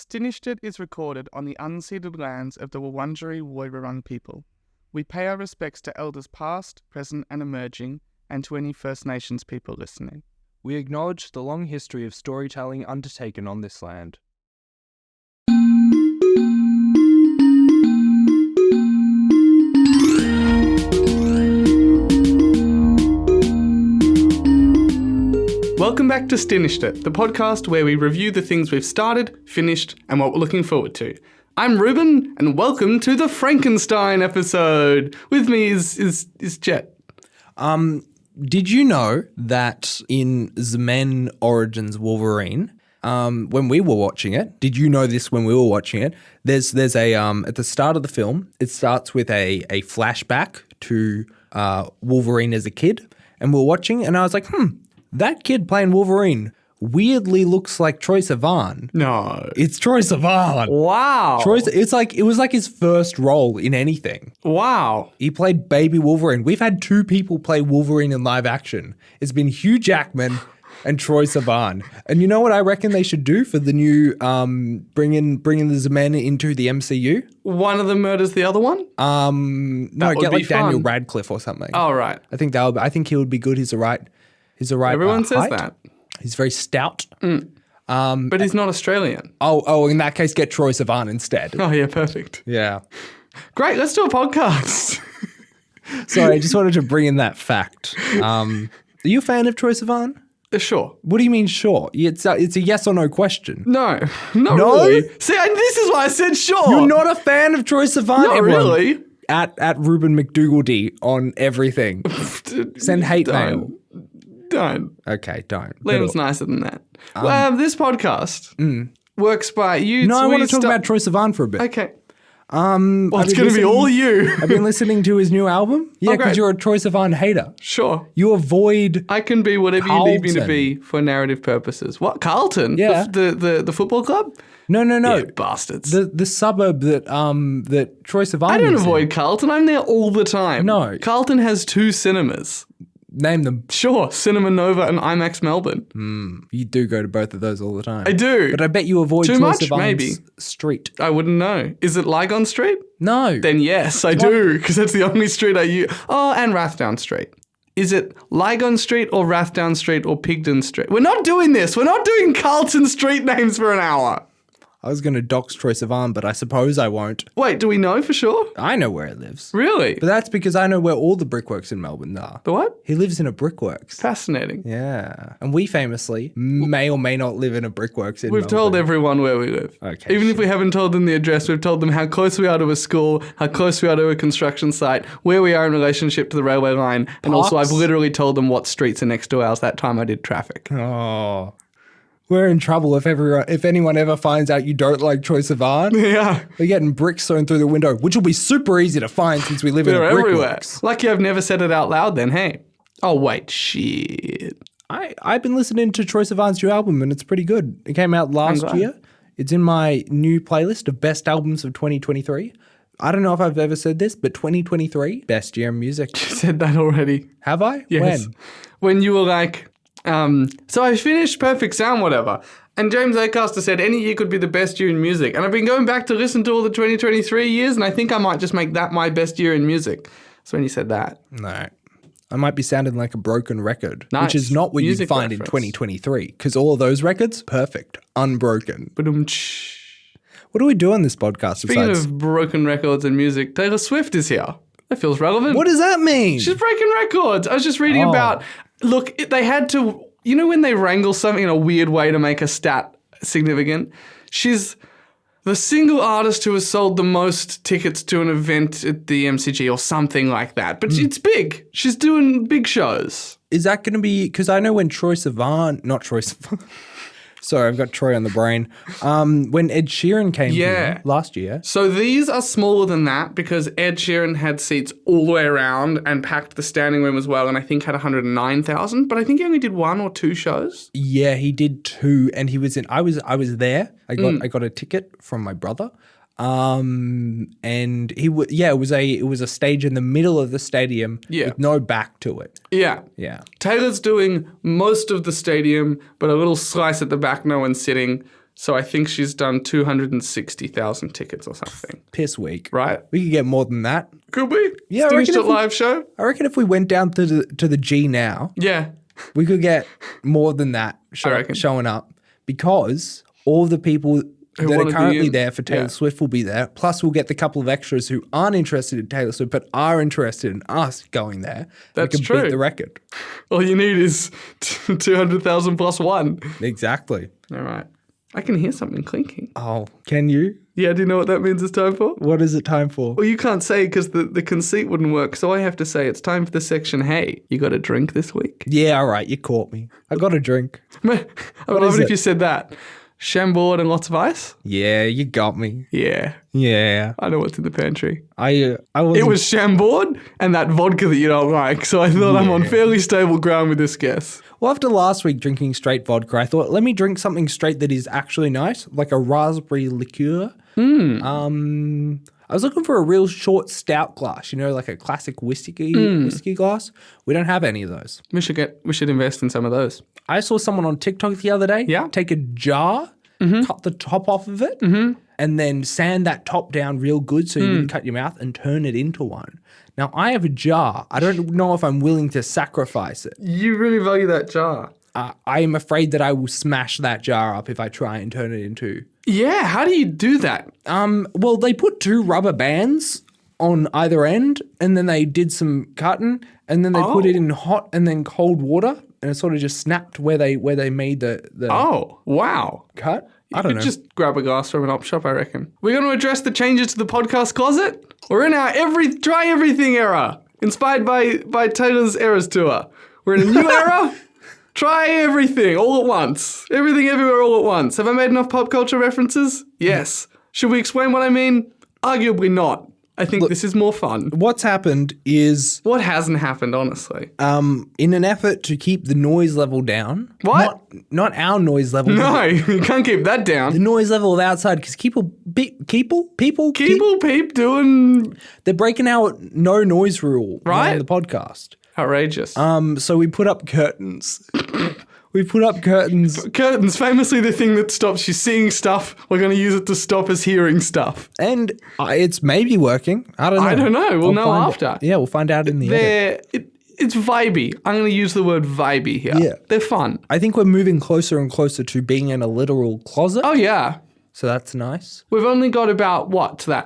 Stinishedit is recorded on the unceded lands of the Wurundjeri Woiwurrung people. We pay our respects to elders past, present and emerging, and to any First Nations people listening. We acknowledge the long history of storytelling undertaken on this land. Welcome back to Stinishedit, the podcast where we review the things we've started, finished, and what we're looking forward to. I'm Reuben, and welcome to the Frankenstein episode. With me is Jett. Did you know that in Z-Men Origins Wolverine, when we were watching it, did you know this when we were watching it? There's a at the start of the film, it starts with a flashback to Wolverine as a kid, and we're watching, and I was like, that kid playing Wolverine weirdly looks like Troye Sivan. No. It's Troye Sivan. Wow. It was like his first role in anything. Wow. He played Baby Wolverine. We've had two people play Wolverine in live action. It's been Hugh Jackman and Troye Sivan. And you know what I reckon they should do for the new bringing the Z-Men into the MCU? One of them murders the other one? No, get like Daniel Radcliffe or something. Oh, right. I think he would be good. He's the right. Everyone says height. that. He's very stout. But he's not Australian. Oh, in that case, get Troye Sivan instead. Oh, yeah, perfect. Yeah. Great, let's do a podcast. Sorry, I just wanted to bring in that fact. Are you a fan of Troye Sivan? Sure. What do you mean sure? It's a yes or no question. No, not really. See, this is why I said sure. You're not a fan of Troye Sivan? Not everyone. really. At Reuben Macdougall D on everything. Send hate mail. Don't. Okay, don't. Liam's nicer than that. This podcast works by you. No, I want to talk about Troye Sivan for a bit. Okay. Well, it's going to be all you. I've been listening to his new album. Yeah, because you're a Troye Sivan hater. Sure. You avoid I can be whatever Carlton. you need me to be for narrative purposes. What? Carlton? Yeah. The football club? No. You bastards. The suburb that Troye Sivan I don't lives avoid in. Carlton. I'm there all the time. No. Carlton has 2 cinemas. Name them. Sure. Cinema Nova and IMAX Melbourne. You do go to both of those all the time. I do. But I bet you avoid Too Troye much, Sivan's maybe. street. I wouldn't know. Is it Lygon Street? No. Then yes, I do, because that's the only street I use. Oh, and Rathdown Street. Is it Lygon Street or Rathdown Street or Pigden Street? We're not doing this. We're not doing Carlton street names for an hour. I was going to dox Troye Sivan, but I suppose I won't. Wait, do we know for sure? I know where he lives. Really? But that's because I know where all the brickworks in Melbourne are. The what? He lives in a brickworks. Fascinating. Yeah. And we famously may or may not live in a brickworks in We've Melbourne. told everyone where we live. Okay, Even if we haven't told them the address, we've told them how close we are to a school, how close we are to a construction site, where we are in relationship to the railway line, and also I've literally told them what streets are next to ours that time I did traffic. Oh. We're in trouble if anyone ever finds out you don't like Troye Sivan. Yeah. We're getting bricks thrown through the window, which will be super easy to find since we live in a They're everywhere. brickworks. Lucky I've never said it out loud then, hey. Oh, wait, shit. I've been listening to Troye Sivan's new album and it's pretty good. It came out last year. It's in my new playlist of best albums of 2023. I don't know if I've ever said this, but 2023, best year in music. You said that already. Have I? Yes. When you were like, so I finished Perfect Sound, whatever. And James Acaster said any year could be the best year in music. And I've been going back to listen to all the 2023 years, and I think I might just make that my best year in music. So when you said that. No. I might be sounding like a broken record, Nice. which is not what Music you'd find reference. in 2023, because all of those records, perfect, unbroken. Ba-dum-tsh. What do we do on this podcast Speaking besides? of broken records and music, Taylor Swift is here. That feels relevant. What does that mean? She's breaking records. I was just reading about, look, they had to, you know when they wrangle something in a weird way to make a stat significant? She's the single artist who has sold the most tickets to an event at the MCG or something like that. But it's big. She's doing big shows. Is that going to be, because I know when Troye Sivan, sorry, I've got Troy on the brain. When Ed Sheeran came here last year. So these are smaller than that because Ed Sheeran had seats all the way around and packed the standing room as well, and I think had 109,000. But I think he only did 1 or 2 shows. Yeah, he did 2, and he was in. I was there. I got a ticket from my brother. And it was a stage in the middle of the stadium with no back to it. Yeah. Yeah. Taylor's doing most of the stadium, but a little slice at the back, no one's sitting. So I think she's done 260,000 tickets or something. Piss week. Right? We could get more than that. Could we? Yeah, Finished it live show? I reckon if we went down to the G now, Yeah. we could get more than that reckon. showing up, because all the people that wanna are be currently in- there for Taylor yeah. Swift will be there. Plus, we'll get the couple of extras who aren't interested in Taylor Swift but are interested in us going there. That's we can true. beat the record. All you need is 200,000 plus one. Exactly. All right. I can hear something clinking. Oh, can you? Yeah, do you know what that means it's time for? What is it time for? Well, you can't say because the conceit wouldn't work. So I have to say it's time for the section, hey, you got a drink this week? Yeah, all right. You caught me. I got a drink. I would love is it if it? you said that. Chambord and lots of ice? Yeah, you got me. Yeah. Yeah. I know what's in the pantry. I It was Chambord and that vodka that you don't like. So I thought I'm on fairly stable ground with this guess. Well, after last week drinking straight vodka, I thought, let me drink something straight that is actually nice, like a raspberry liqueur. I was looking for a real short stout glass, like a classic whiskey glass. We don't have any of those. We should invest in some of those. I saw someone on TikTok the other day take a jar, cut the top off of it, and then sand that top down real good so you wouldn't cut your mouth, and turn it into one. Now, I have a jar. I don't know if I'm willing to sacrifice it. You really value that jar. I am afraid that I will smash that jar up if I try and turn it into... Yeah, how do you do that? Well, they put 2 rubber bands on either end, and then they did some cutting, and then they put it in hot and then cold water, and it sort of just snapped where they made the Oh, wow. cut. I You don't could know. just grab a glass from an op shop, I reckon. We're going to address the changes to the podcast closet. We're in our try everything era, inspired by Taylor's Eras tour. We're in a new era. Try everything all at once. Everything everywhere all at once. Have I made enough pop culture references? Yes. Should we explain what I mean? Arguably not. I think this is more fun. What's happened is, What hasn't happened, honestly? in an effort to keep the noise level down. What? Not our noise level. No, you can't keep that The down. noise level of outside, because people, People doing they're breaking our no noise rule Right? on the podcast. outrageous. So we put up curtains. We put up curtains, Curtains, famously the thing that stops you seeing stuff. We're going to use it to stop us hearing stuff. and it's maybe working. I don't know. I don't know. We'll know find after. Yeah, we'll find out in the edit. It's vibey. I'm going to use the word vibey here. Yeah. They're fun. I think we're moving closer and closer to being in a literal closet. Oh, yeah. So that's nice. We've only got about,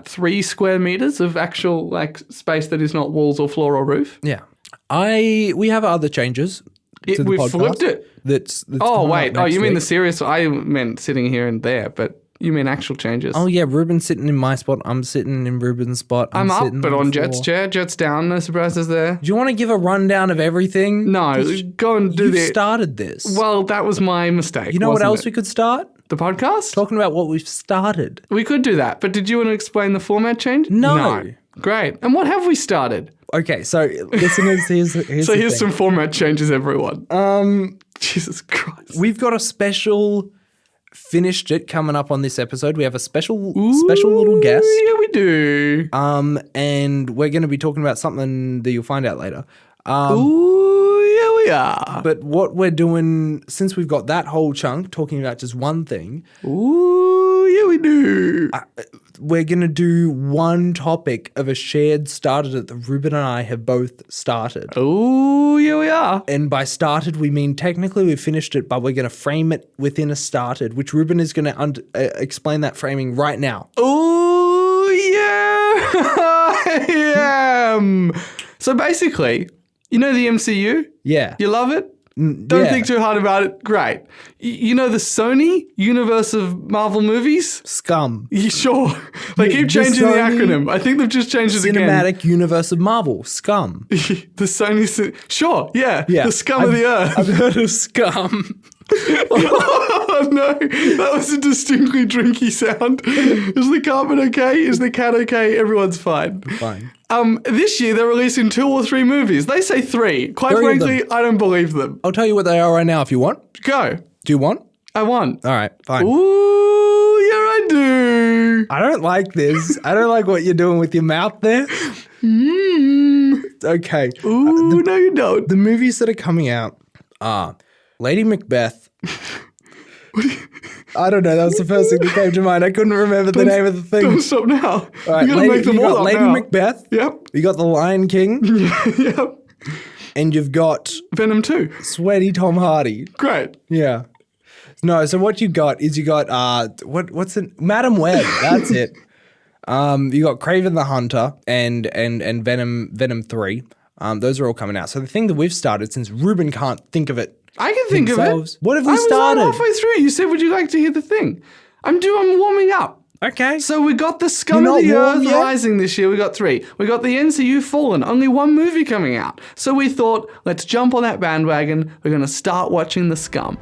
3 square meters of actual, space that is not walls or floor or roof. Yeah. We have other changes to the We've podcast. flipped it. That's Oh, coming wait. up Oh, next you mean the week. serious? I meant sitting here and there, but you mean actual changes. Oh yeah, Reuben's sitting in my spot. I'm sitting in Reuben's spot. I'm up, sitting but the on Jett's floor. chair. Jett's down. No surprises there. Do you want to give a rundown of everything? No, go and do You the... started this. Well, that was my mistake. You know what wasn't else it? we could start? The podcast? Talking about what we've started. We could do that, but did you want to explain the format change? No. Great. And what have we started? Okay, so listeners, here's So the here's thing. some format changes, everyone. Jesus Christ. We've got a special finished it coming up on this episode. We have a special little guest. Yeah, we do. And we're going to be talking about something that you'll find out later. Ooh, yeah, we are. But what we're doing, since we've got that whole chunk talking about just one thing, Ooh, yeah, we do. we're going to do one topic of a shared started that Reuben and I have both started. Ooh, yeah, we are. And by started, we mean technically we've finished it, but we're going to frame it within a started, which Reuben is going to explain that framing right now. Ooh, yeah, I am. So basically, you know the MCU? Yeah. You love it? Don't think too hard about it. Great. You know the Sony universe of Marvel movies? Scum. You sure? They keep The changing the Sony acronym. I think they've just changed it again. Cinematic universe of Marvel. Scum. The Sony... Sure, yeah. Yeah. The scum of the earth. I've heard of scum. Oh no, that was a distinctly drinky sound. Is the carpet okay? Is the cat okay? Everyone's fine. Fine. This year they're releasing 2 or 3 movies. They say 3. Quite 3 of frankly, I don't believe them. I'll tell you what they are right now if you want. Go. Do you want? I want. All right, fine. Ooh, yeah, I do. I don't like this. I don't like what you're doing with your mouth there. Okay. Ooh, no, you don't. The movies that are coming out are Lady Macbeth, I don't know. That was the first thing that came to mind. I couldn't remember the name of the thing. Don't stop now. All right, You gotta make them you all got up Lady now. Macbeth. Yep. You got the Lion King. Yep. And you've got Venom 2. sweaty Tom Hardy. Great. Yeah. No, so what you got is you got what's it? Madam Web. That's it. You got Kraven the Hunter and Venom 3. Those are all coming out. So the thing that we've started, since Reuben can't think of it, I can think of it. What have we started? I was halfway through. You said, would you like to hear the thing? I'm warming up. Okay. So we got the Scum You're of the not warm Earth yet? Rising this year. We got 3. We got the MCU Fallen. Only 1 movie coming out. So we thought, let's jump on that bandwagon. We're going to start watching the Scum.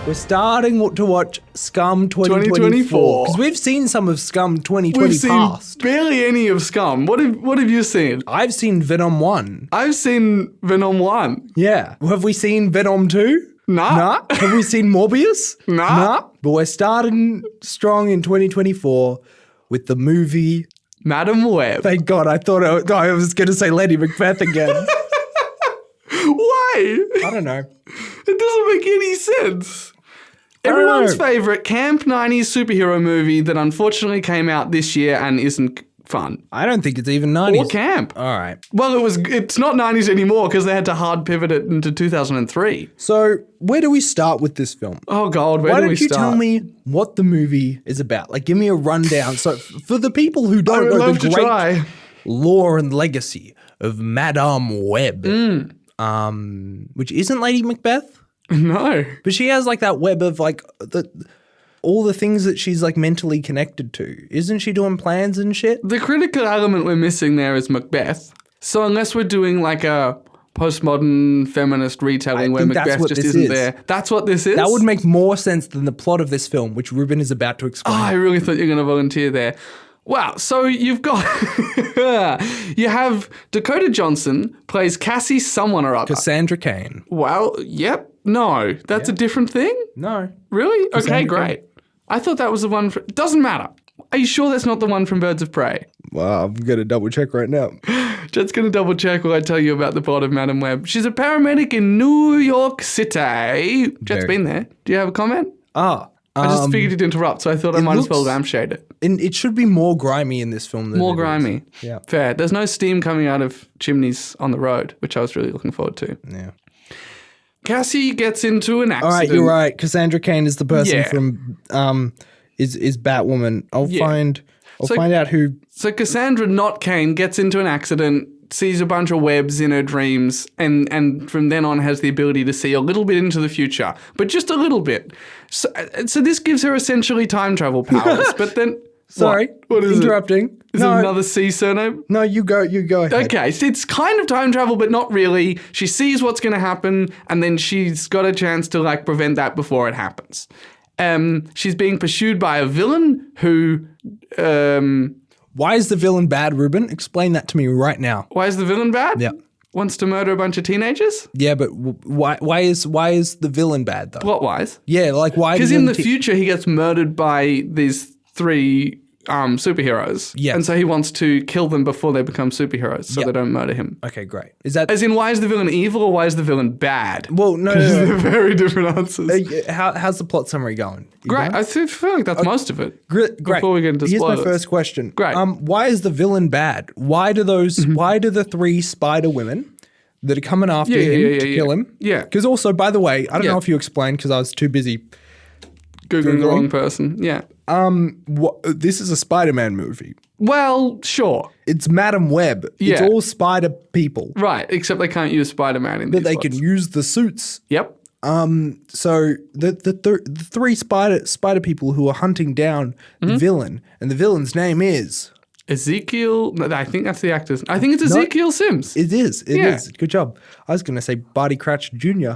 We're starting to watch Scum 2024 because we've seen some of Scum 2020 We've seen past. barely any of Scum. What have you seen? I've seen Venom 1. I've seen Venom 1. Yeah. Have we seen Venom 2? Nah. Have we seen Morbius? Nah. But we're starting strong in 2024 with the movie. Madam Web. Thank God. I thought I was going to say Lady Macbeth again. Why? I don't know. It doesn't make any sense. don't Everyone's know. favorite camp 90s superhero movie that unfortunately came out this year and isn't fun. I don't think it's even 90s. Or camp. All right. Well, it's not 90s anymore because they had to hard pivot it into 2003. So where do we start with this film? Oh, God, where Why do we don't you start? tell me what the movie is about? Like, give me a rundown. So for the people who I don't would know love the to great try. lore and legacy of Madame Web, Mm. which isn't Lady Macbeth, No. but she has like that web of like all the things that she's like mentally connected to. Isn't she doing plans and shit? The critical element we're missing there is Macbeth. So unless we're doing like a postmodern feminist retelling where think that's Macbeth what just this isn't is. there, that's what this is? That would make more sense than the plot of this film, which Reuben is about to explain. I really thought you were going to volunteer there. Wow, so you've got... you have Dakota Johnson plays Cassie someone or other. Cassandra Cain. Well, yep. No, that's a different thing? No. Really? Okay, Cassandra great. I thought that was the one from... Doesn't matter. Are you sure that's not the one from Birds of Prey? Well, I'm going to double check right now. Jet's going to double check while I tell you about the plot of Madam Web. She's a paramedic in New York City. Jet's been there. Do you have a comment? I just figured you'd interrupt, so I thought I might as well looks- lampshade it. And it should be more grimy in this film than More it is. grimy. Yeah. Fair. There's no steam coming out of chimneys on the road, which I was really looking forward to. Yeah. Cassie gets into an accident. All right, you're right. Cassandra Cain is the person Yeah. from is Batwoman. I'll Yeah. find out who. So Cassandra, not Kane, gets into an accident, sees a bunch of webs in her dreams, and from then on has the ability to see a little bit into the future, but just a little bit. So this gives her essentially time travel powers, but then... Sorry, What is interrupting. it? Is it another C surname? No, you go ahead. Okay, so it's kind of time travel, but not really. She sees what's going to happen, and then she's got a chance to like prevent that before it happens. She's being pursued by a villain who... Why is the villain bad, Reuben? Explain that to me right now. why is the villain bad? Yeah. Wants to murder a bunch of teenagers? Yeah, but why is the villain bad though? Plot-wise. Yeah, like why? Because in the future, he gets murdered by these 3 superheroes. Yeah. And so he wants to kill them before they become superheroes so Yeah. they don't murder him. Okay, great. Is that As in, why is the villain evil or why is the villain bad? well? No. They're very different answers. How's the plot summary going? You Great. going? I feel like that's most of it. Great. Before we get into Here's spoilers. my first question. Great. Why is the villain bad? Why do those? Why do the 3 spider women that are coming after him to kill him? Yeah. Because also, by the way, I don't Yeah. know if you explained because I was too busy. Googling the wrong person. Yeah. This is a Spider-Man movie. Well, sure. It's Madam Web. It's Yeah. all spider people, Right. Except they can't use Spider-Man in but these they plots. can use the suits. Yep. So the 3 spider people who are hunting down the villain, and the villain's name is. Ezekiel. No, I think that's the actor's. I think it's Ezekiel Sims. It is. It Yeah. is. Good job. I was going to say Barty Crouch Jr.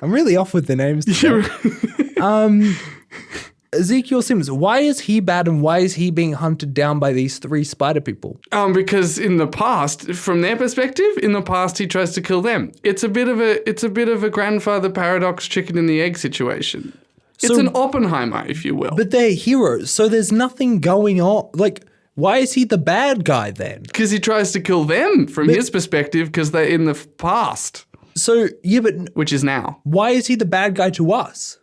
I'm really off with the names today. Ezekiel Sims. Why is he bad and why is he being hunted down by these 3 spider people? Because in the past, from their perspective, in the past he tries to kill them. It's a bit of a grandfather paradox, chicken and the egg situation. It's So- an Oppenheimer, if you will. But they're heroes, so there's nothing going on. Like, why is he the bad guy then? Because he tries to kill them from his perspective because they're in the past. So, yeah, but which is now. why is he the bad guy to us?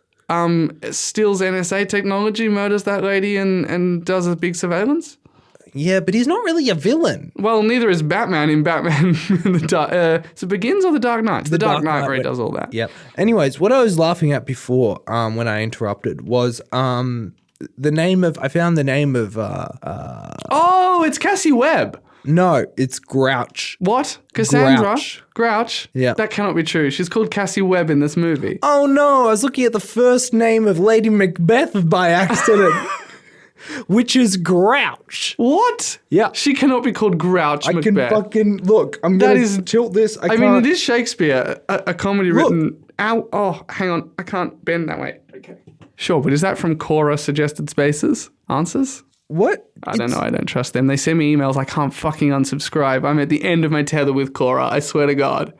Steals NSA technology, murders that lady, and does a big surveillance. Yeah, but he's not really a villain. Well, neither is Batman in Batman. So it Begins or The Dark Knight? The Dark Knight where he does all that. Yep. Anyways, what I was laughing at before when I interrupted was the name of... I found the name of... Oh, it's Cassie Webb. No, it's Grouch. What? Cassandra? Grouch. Yeah. That cannot be true. She's called Cassie Webb in this movie. Oh no, I was looking at the first name of Lady Macbeth by accident. Which is Grouch. What? Yeah. She cannot be called Grouch I Macbeth. can fucking... Look, I'm going to tilt this. I mean, it is Shakespeare, a comedy written... Ow, oh, hang on. I can't bend that way. Okay. Sure, but is that from Quora Suggested Spaces? Answers? What? I don't know. I don't trust them. They send me emails. I can't fucking unsubscribe. I'm at the end of my tether with Quora. I swear to God.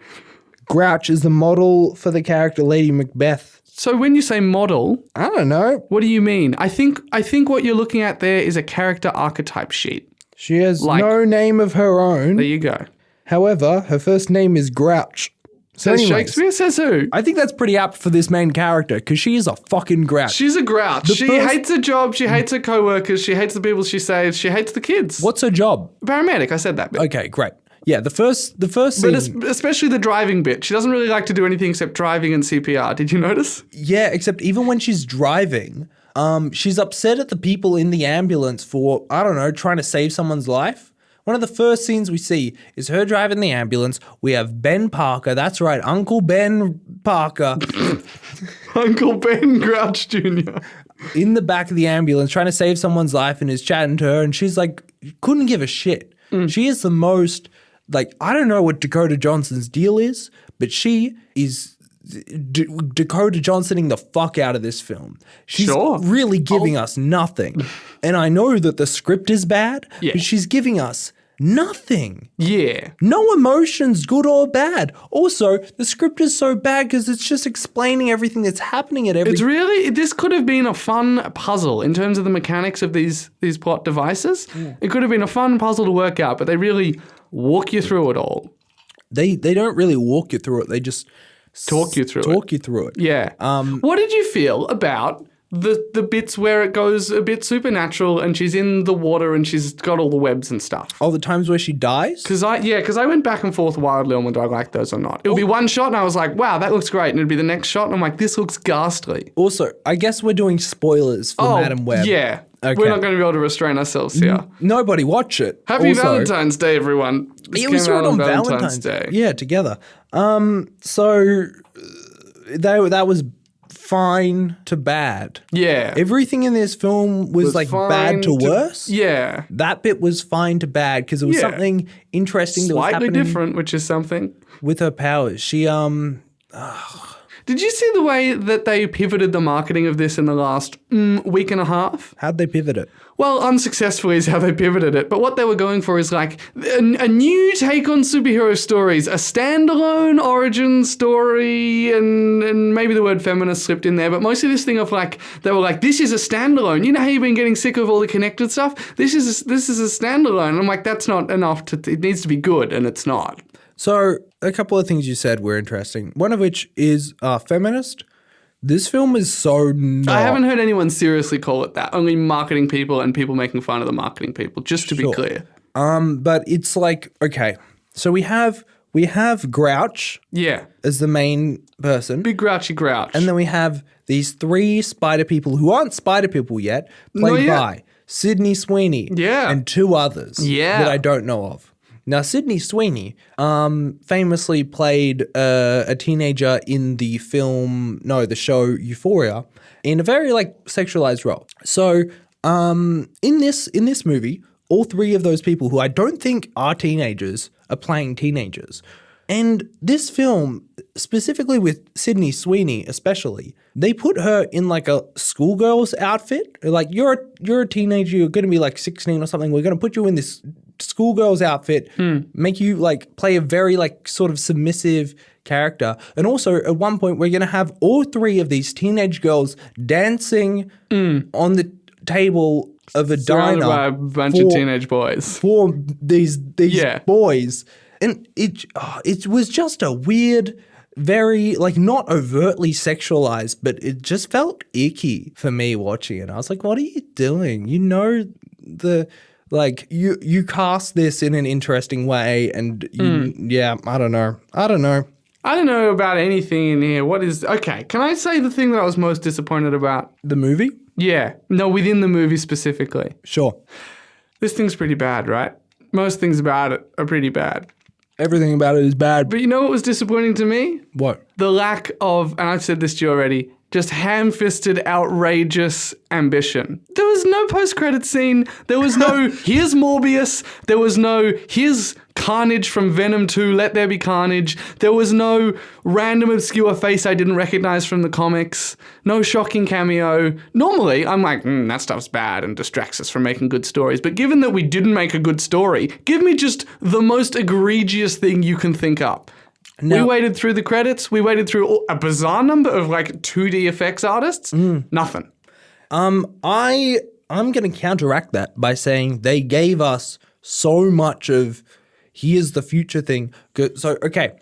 Grouch is the model for the character Lady Macbeth. So when you say model... I don't know. What do you mean? I think what you're looking at there is a character archetype sheet. She has no name of her own. There you go. However, her first name is Grouch. Says Shakespeare? Says who? I think that's pretty apt for this main character because she is a fucking grouch. She's a grouch. She hates her job. She hates her co-workers. She hates the people she saves. She hates the kids. What's her job? Paramedic. I said that bit. Okay, great. Yeah, the first scene. But especially the driving bit. She doesn't really like to do anything except driving and CPR. Did you notice? Yeah, except even when she's driving, she's upset at the people in the ambulance for, I don't know, trying to save someone's life. One of the first scenes we see is her driving the ambulance. We have Ben Parker. That's right, Uncle Ben Parker. Uncle Ben Grouch Jr. In the back of the ambulance trying to save someone's life and is chatting to her. And she's like, couldn't give a shit. She is the most, like, I don't know what Dakota Johnson's deal is, but she is Dakota Johnsoning the fuck out of this film. She's really giving us nothing. And I know that the script is bad, but she's giving us nothing. Yeah. No emotions, good or bad. Also, the script is so bad because it's just explaining everything that's happening at every... It's really... This could have been a fun puzzle in terms of the mechanics of these plot devices. Yeah. It could have been a fun puzzle to work out, but they really walk you through it all. They don't really walk you through it. They just... Talk you through it. Yeah. What did you feel about the bits where it goes a bit supernatural and she's in the water and she's got all the webs and stuff? Oh, the times where she dies? Because I went back and forth wildly on whether I liked those or not. It would be one shot and I was like, wow, that looks great. And it'd be the next shot and I'm like, this looks ghastly. Also, I guess we're doing spoilers for Madam Web. Yeah. Okay. We're not going to be able to restrain ourselves here. Nobody watch it. Happy Valentine's Day, everyone. We saw it on Valentine's Day. Yeah, together. So that was fine to bad. Yeah. Everything in this film was like bad to worse. Yeah. That bit was fine to bad because it was something interesting that was happening. Slightly different, which is something. With her powers. She, Did you see the way that they pivoted the marketing of this in the last week and a half? How'd they pivot it? Well, unsuccessfully is how they pivoted it. But what they were going for is like a new take on superhero stories, a standalone origin story, and maybe the word feminist slipped in there. But mostly this thing of like, they were like, this is a standalone. You know how you've been getting sick of all the connected stuff? This is a standalone. And I'm like, that's not enough. It needs to be good, and it's not. So a couple of things you said were interesting. One of which is feminist. This film is so not. I haven't heard anyone seriously call it that. Only marketing people and people making fun of the marketing people, just to be clear. But it's like, okay, so we have Grouch as the main person. Big grouchy Grouch. And then we have these three spider people who aren't spider people yet, played by Sydney Sweeney and two others that I don't know of. Now, Sydney Sweeney famously played a teenager in the show Euphoria in a very sexualized role. So in this movie, all three of those people who I don't think are teenagers are playing teenagers. And this film, specifically with Sydney Sweeney especially, they put her in a schoolgirl's outfit. Like, you're a teenager, you're going to be 16 or something. We're going to put you in this schoolgirl's outfit, make you play a very sort of submissive character. And also at one point we're going to have all three of these teenage girls dancing on the table of a surrounded diner by a bunch of teenage boys. For these boys. And it was just a weird very, like, not overtly sexualized, but it just felt icky for me watching it. I was like, what are you doing? You know, you cast this in an interesting way, and I don't know. I don't know about anything in here. Okay, can I say the thing that I was most disappointed about? The movie? Yeah. No, within the movie specifically. Sure. This thing's pretty bad, right? Most things about it are pretty bad. Everything about it is bad. But you know what was disappointing to me? What? The lack of, and I've said this to you already, just ham-fisted, outrageous ambition. There was no post-credit scene. There was no, here's Morbius. There was no, here's Carnage from Venom 2, Let There Be Carnage. There was no random obscure face I didn't recognize from the comics. No shocking cameo. Normally, I'm like, that stuff's bad and distracts us from making good stories. But given that we didn't make a good story, give me just the most egregious thing you can think up. No. We waited through the credits. We waited through a bizarre number of like 2D effects artists. Nothing. I'm going to counteract that by saying they gave us so much of here's the future thing. So, okay,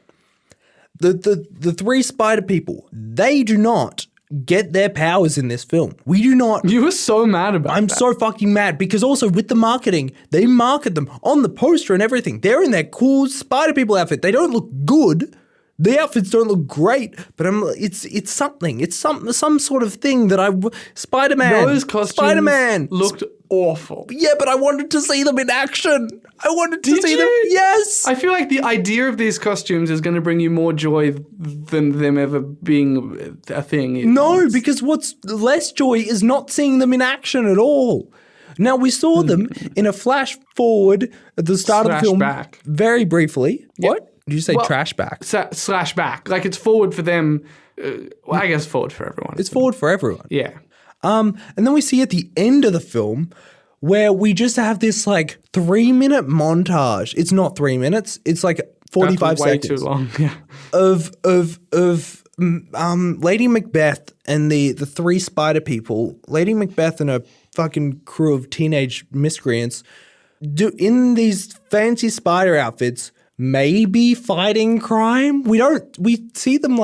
the three spider people, they do not get their powers in this film. We do not. You were so mad about that. I'm so fucking mad because also with the marketing, they market them on the poster and everything. They're in their cool spider people outfit. They don't look good. The outfits don't look great, but it's something. It's some sort of thing that Spider-Man. Those costumes looked awful. Yeah, but I wanted to see them in action. I wanted to see them. Yes. I feel like the idea of these costumes is going to bring you more joy than them ever being a thing. No, because what's less joy is not seeing them in action at all. Now, we saw them in a flash forward at the start of the film. Back. Very briefly. What? Did you say trash back? Slash back. Like it's forward for them. I guess forward for everyone. It's forward for everyone. Yeah. And then we see at the end of the film where we just have this like 3-minute montage. It's not 3 minutes. It's like 45 seconds. Way too long. Yeah. Of Lady Macbeth and the three spider people. Lady Macbeth and a fucking crew of teenage miscreants in these fancy spider outfits, maybe fighting crime. We see them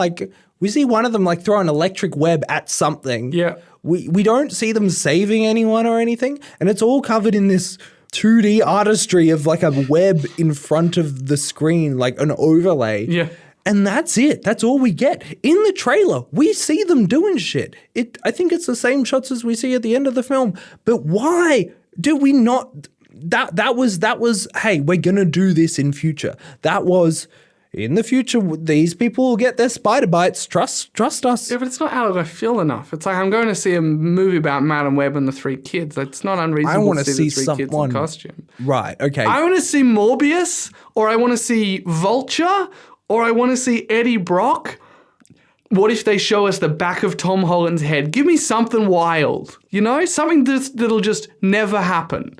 we see one of them like throw an electric web at something. Yeah. We don't see them saving anyone or anything. And it's all covered in this 2D artistry of like a web in front of the screen, like an overlay. Yeah. And that's it. That's all we get. In the trailer, we see them doing shit. I think it's the same shots as we see at the end of the film. But why do we not... That was, hey, we're going to do this in future. That was, in the future, these people will get their spider bites. Trust us. Yeah, but it's not out of left field enough. It's like, I'm going to see a movie about Madam Web and the three kids. It's not unreasonable to see the three kids in costume. Right, okay. I want to see Morbius, or I want to see Vulture, or I want to see Eddie Brock. What if they show us the back of Tom Holland's head? Give me something wild, you know? Something that'll just never happen.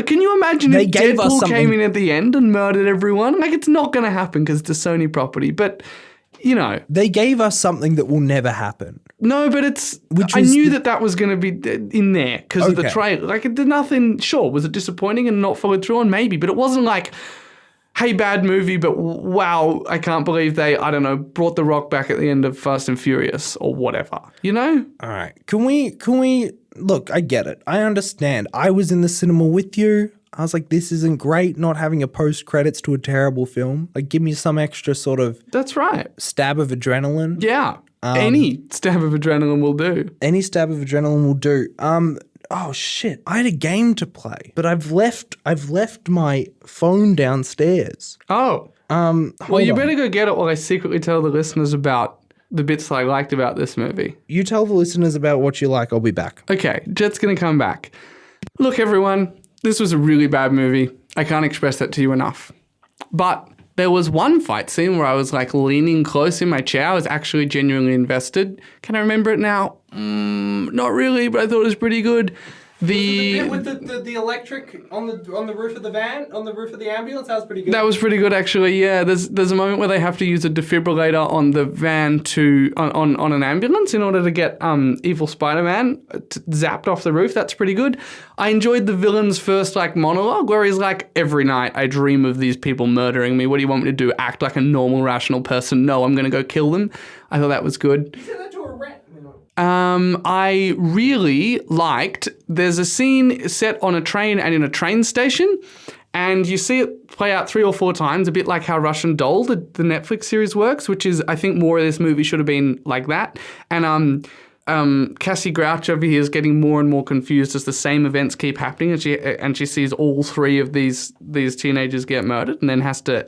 Can you imagine if Deadpool came in at the end and murdered everyone? Like, it's not going to happen because it's a Sony property, but, you know. They gave us something that will never happen. No, but I knew that was going to be in there because of the trailer. Like, it did nothing. Sure, was it disappointing and not followed through on? Maybe, but it wasn't like, hey, bad movie, but wow, I can't believe they, I don't know, brought The Rock back at the end of Fast and Furious or whatever, you know? All right. Can we... Look, I get it. I understand. I was in the cinema with you. I was like, this isn't great, not having a post-credits to a terrible film. Like, give me some extra sort of... That's right. Stab of adrenaline. Yeah. Any stab of adrenaline will do. Any stab of adrenaline will do. Oh, shit. I had a game to play, but I've left my phone downstairs. Oh. Well, you better go get it while I secretly tell the listeners about the bits that I liked about this movie. You tell the listeners about what you like. I'll be back. Okay, Jet's going to come back. Look, everyone, this was a really bad movie. I can't express that to you enough. But there was one fight scene where I was like leaning close in my chair. I was actually genuinely invested. Can I remember it now? Not really, but I thought it was pretty good. The with the electric on the roof of the van, on the roof of the ambulance, that was pretty good. That was pretty good, actually. Yeah, there's a moment where they have to use a defibrillator on the van on an ambulance in order to get evil Spider-Man zapped off the roof. That's pretty good. I enjoyed the villain's first monologue where he's like, "Every night I dream of these people murdering me. What do you want me to do? Act like a normal, rational person? No, I'm gonna go kill them." I thought that was good. You said that to a rat. I really liked, there's a scene set on a train and in a train station, and you see it play out 3 or 4 times, a bit like how Russian Doll, the Netflix series, works, which is, I think more of this movie should have been like that. And Cassie Grouch over here is getting more and more confused as the same events keep happening, and she sees all 3 of these teenagers get murdered, and then has to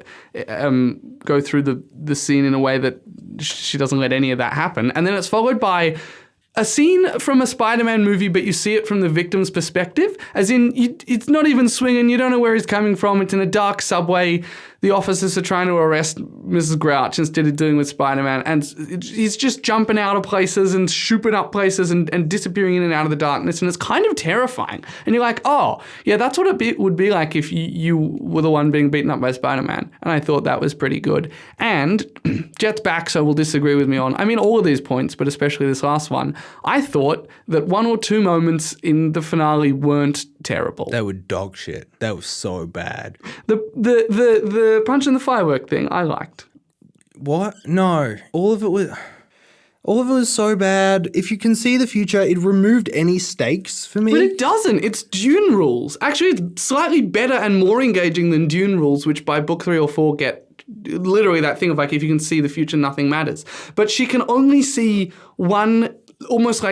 go through the scene in a way that she doesn't let any of that happen. And then it's followed by a scene from a Spider-Man movie, but you see it from the victim's perspective, as in it's not even swinging, you don't know where he's coming from, it's in a dark subway, the officers are trying to arrest Mrs. Grouch instead of dealing with Spider-Man, and he's just jumping out of places and shooping up places and disappearing in and out of the darkness, and it's kind of terrifying. And you're like, oh, yeah, that's what it would be like if you were the one being beaten up by Spider-Man. And I thought that was pretty good. And Jett's back, so will disagree with me on, all of these points, but especially this last one. I thought that 1 or 2 moments in the finale weren't terrible. They were dog shit. That was so bad. The punch and the firework thing I liked. What? No. All of it was so bad. If you can see the future, it removed any stakes for me. But it doesn't. It's Dune rules. Actually, it's slightly better and more engaging than Dune rules, which by book 3 or 4 get literally that thing of if you can see the future, nothing matters. But she can only see one, almost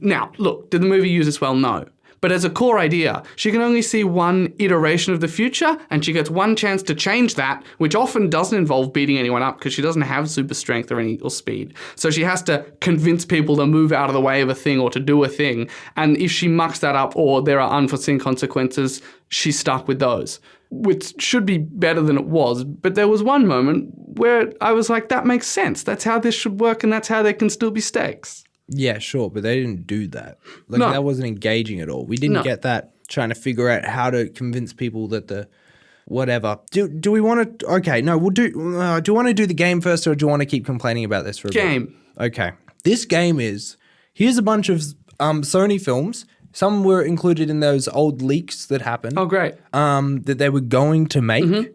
now, look, did the movie use this well? No. But as a core idea, she can only see one iteration of the future, and she gets one chance to change that, which often doesn't involve beating anyone up because she doesn't have super strength or speed. So she has to convince people to move out of the way of a thing or to do a thing. And if she mucks that up or there are unforeseen consequences, she's stuck with those, which should be better than it was. But there was one moment where I was like, that makes sense. That's how this should work, and that's how there can still be stakes. Yeah, sure, but they didn't do that. No. That wasn't engaging at all. We didn't get that trying to figure out how to convince people that the whatever. Do we want to? Okay, no, we'll do. Do you want to do the game first, or do you want to keep complaining about this for a bit? Game. Okay, this game is here's a bunch of Sony films. Some were included in those old leaks that happened. Oh, great. That they were going to make.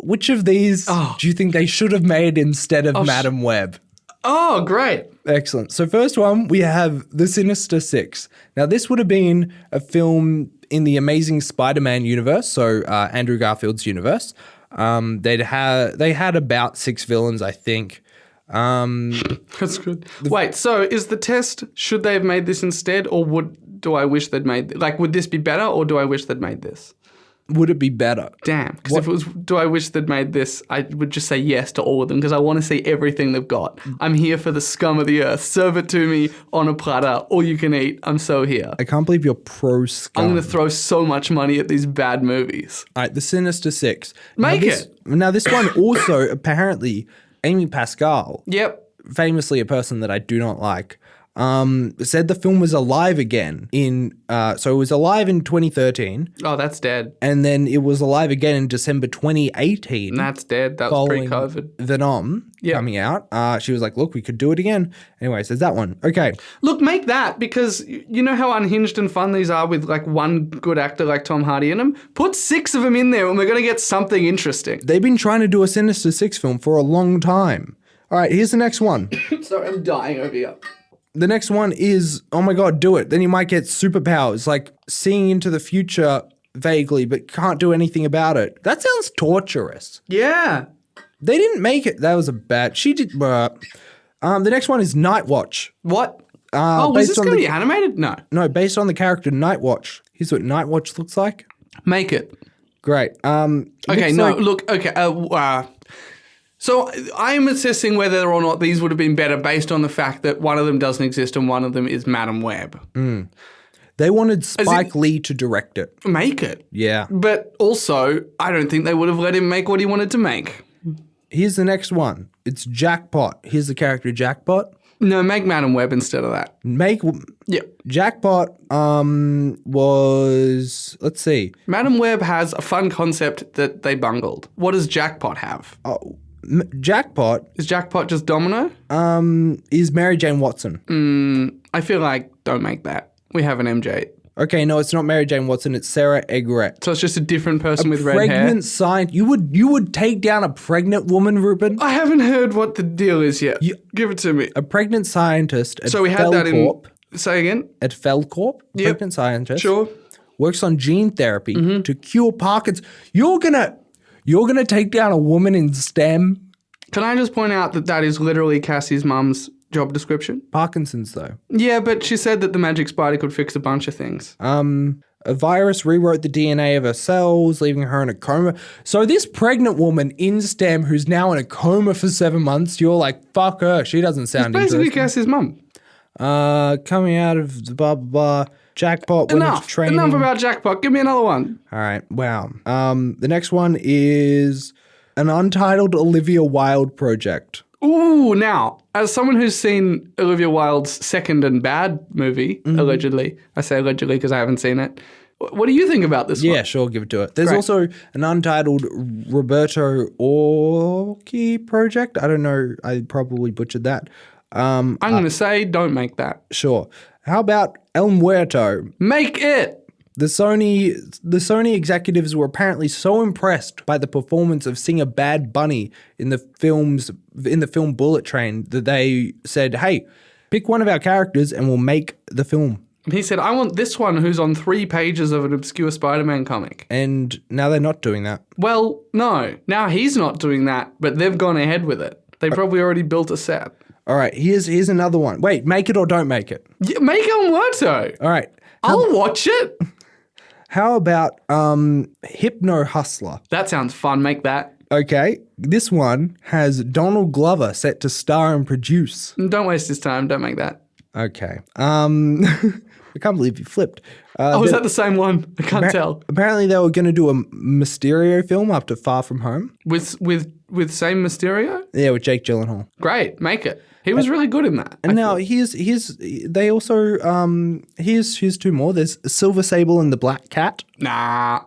Which of these do you think they should have made instead of Madam Web? Oh, great. Excellent. So first one, we have The Sinister Six. Now, this would have been a film in the Amazing Spider-Man universe, so Andrew Garfield's universe. They had about 6 villains, I think. That's good. Wait, so is the test, should they have made this instead, or do I wish they'd made, would this be better, or do I wish they'd made this? Would it be better? Damn. Because if it was, do I wish they'd made this, I would just say yes to all of them because I want to see everything they've got. I'm here for the scum of the earth. Serve it to me on a platter. All you can eat. I'm so here. I can't believe you're pro scum. I'm going to throw so much money at these bad movies. All right, The Sinister Six. Make it. Now, this one also, apparently, Amy Pascal, Yep. famously a person that I do not like, said the film was alive again so it was alive in 2013. Oh, that's dead. And then it was alive again in December 2018. And that's dead. That was pre-COVID. Venom coming out. She was like, look, we could do it again. Anyways, there's that one. Okay. Look, make that because you know how unhinged and fun these are with one good actor like Tom Hardy in them? Put 6 of them in there and we're going to get something interesting. They've been trying to do a Sinister Six film for a long time. All right, here's the next one. Sorry, I'm dying over here. The next one is, oh my God, do it. Then you might get superpowers, like seeing into the future vaguely, but can't do anything about it. That sounds torturous. Yeah. They didn't make it. That was a bad. She did. The next one is Night Watch. What? Was this going to be animated? No. No, based on the character Night Watch. Here's what Night Watch looks like. Make it. Great. Okay, no, look, okay. So I'm assessing whether or not these would have been better based on the fact that one of them doesn't exist and one of them is Madam Web. They wanted Spike Lee to direct it. Make it. Yeah. But also, I don't think they would have let him make what he wanted to make. Here's the next one. It's Jackpot. Here's the character Jackpot. No, make Madam Web instead of that. Yep. Jackpot was, let's see. Madam Web has a fun concept that they bungled. What does Jackpot have? Oh, Jackpot. Is Jackpot just Domino? Is Mary Jane Watson. I feel like don't make that. We have an MJ. Okay, no, it's not Mary Jane Watson. It's Sarah Egret. So it's just a different person with red hair. Pregnant scientist. You would take down a pregnant woman, Reuben? I haven't heard what the deal is yet. Give it to me. A pregnant scientist at So we had that in. Felcorp. Say again. At Felcorp. Yep. Pregnant scientist. Sure. Works on gene therapy to cure Parkinson's. You're gonna take down a woman in STEM. Can I just point out that that is literally Cassie's mum's job description? Parkinson's, though. Yeah, but she said that the magic spider could fix a bunch of things. A virus rewrote the DNA of her cells, leaving her in a coma. So this pregnant woman in STEM who's now in a coma for 7 months, you're like, fuck her. She doesn't sound Basically interesting. Cassie's mum. Coming out of the blah, blah, blah. Jackpot went into training. Enough about Jackpot. Give me another one. All right. Wow. The next one is an untitled Olivia Wilde project. Ooh, now, as someone who's seen Olivia Wilde's second and bad movie, allegedly, I say allegedly because I haven't seen it, what do you think about this one? Yeah, sure, give it to it. There's Great. also an untitled Roberto Orci project. I don't know. I probably butchered that. I'm going to say don't make that. Sure. How about El Muerto? Make it! The Sony executives were apparently so impressed by the performance of singer Bad Bunny in the film Bullet Train that they said, "Hey, pick one of our characters and we'll make the film." And he said, I want this one who's on 3 pages of an obscure Spider-Man comic. And now they're not doing that. Well, no. Now he's not doing that, but they've gone ahead with it. They probably already built a set. All right, here's another one. Wait, make it or don't make it. Yeah, make El Muerto. All right. I'll watch it. How about Hypno Hustler? That sounds fun. Make that. Okay, this one has Donald Glover set to star and produce. Don't waste his time. Don't make that. Okay. I can't believe you flipped. Is that the same one? I can't tell. Apparently they were going to do a Mysterio film after Far From Home. With same Mysterio? Yeah, with Jake Gyllenhaal. Great. Make it. He was really good in that. And now here's 2 more. There's Silver Sable and the Black Cat. Nah.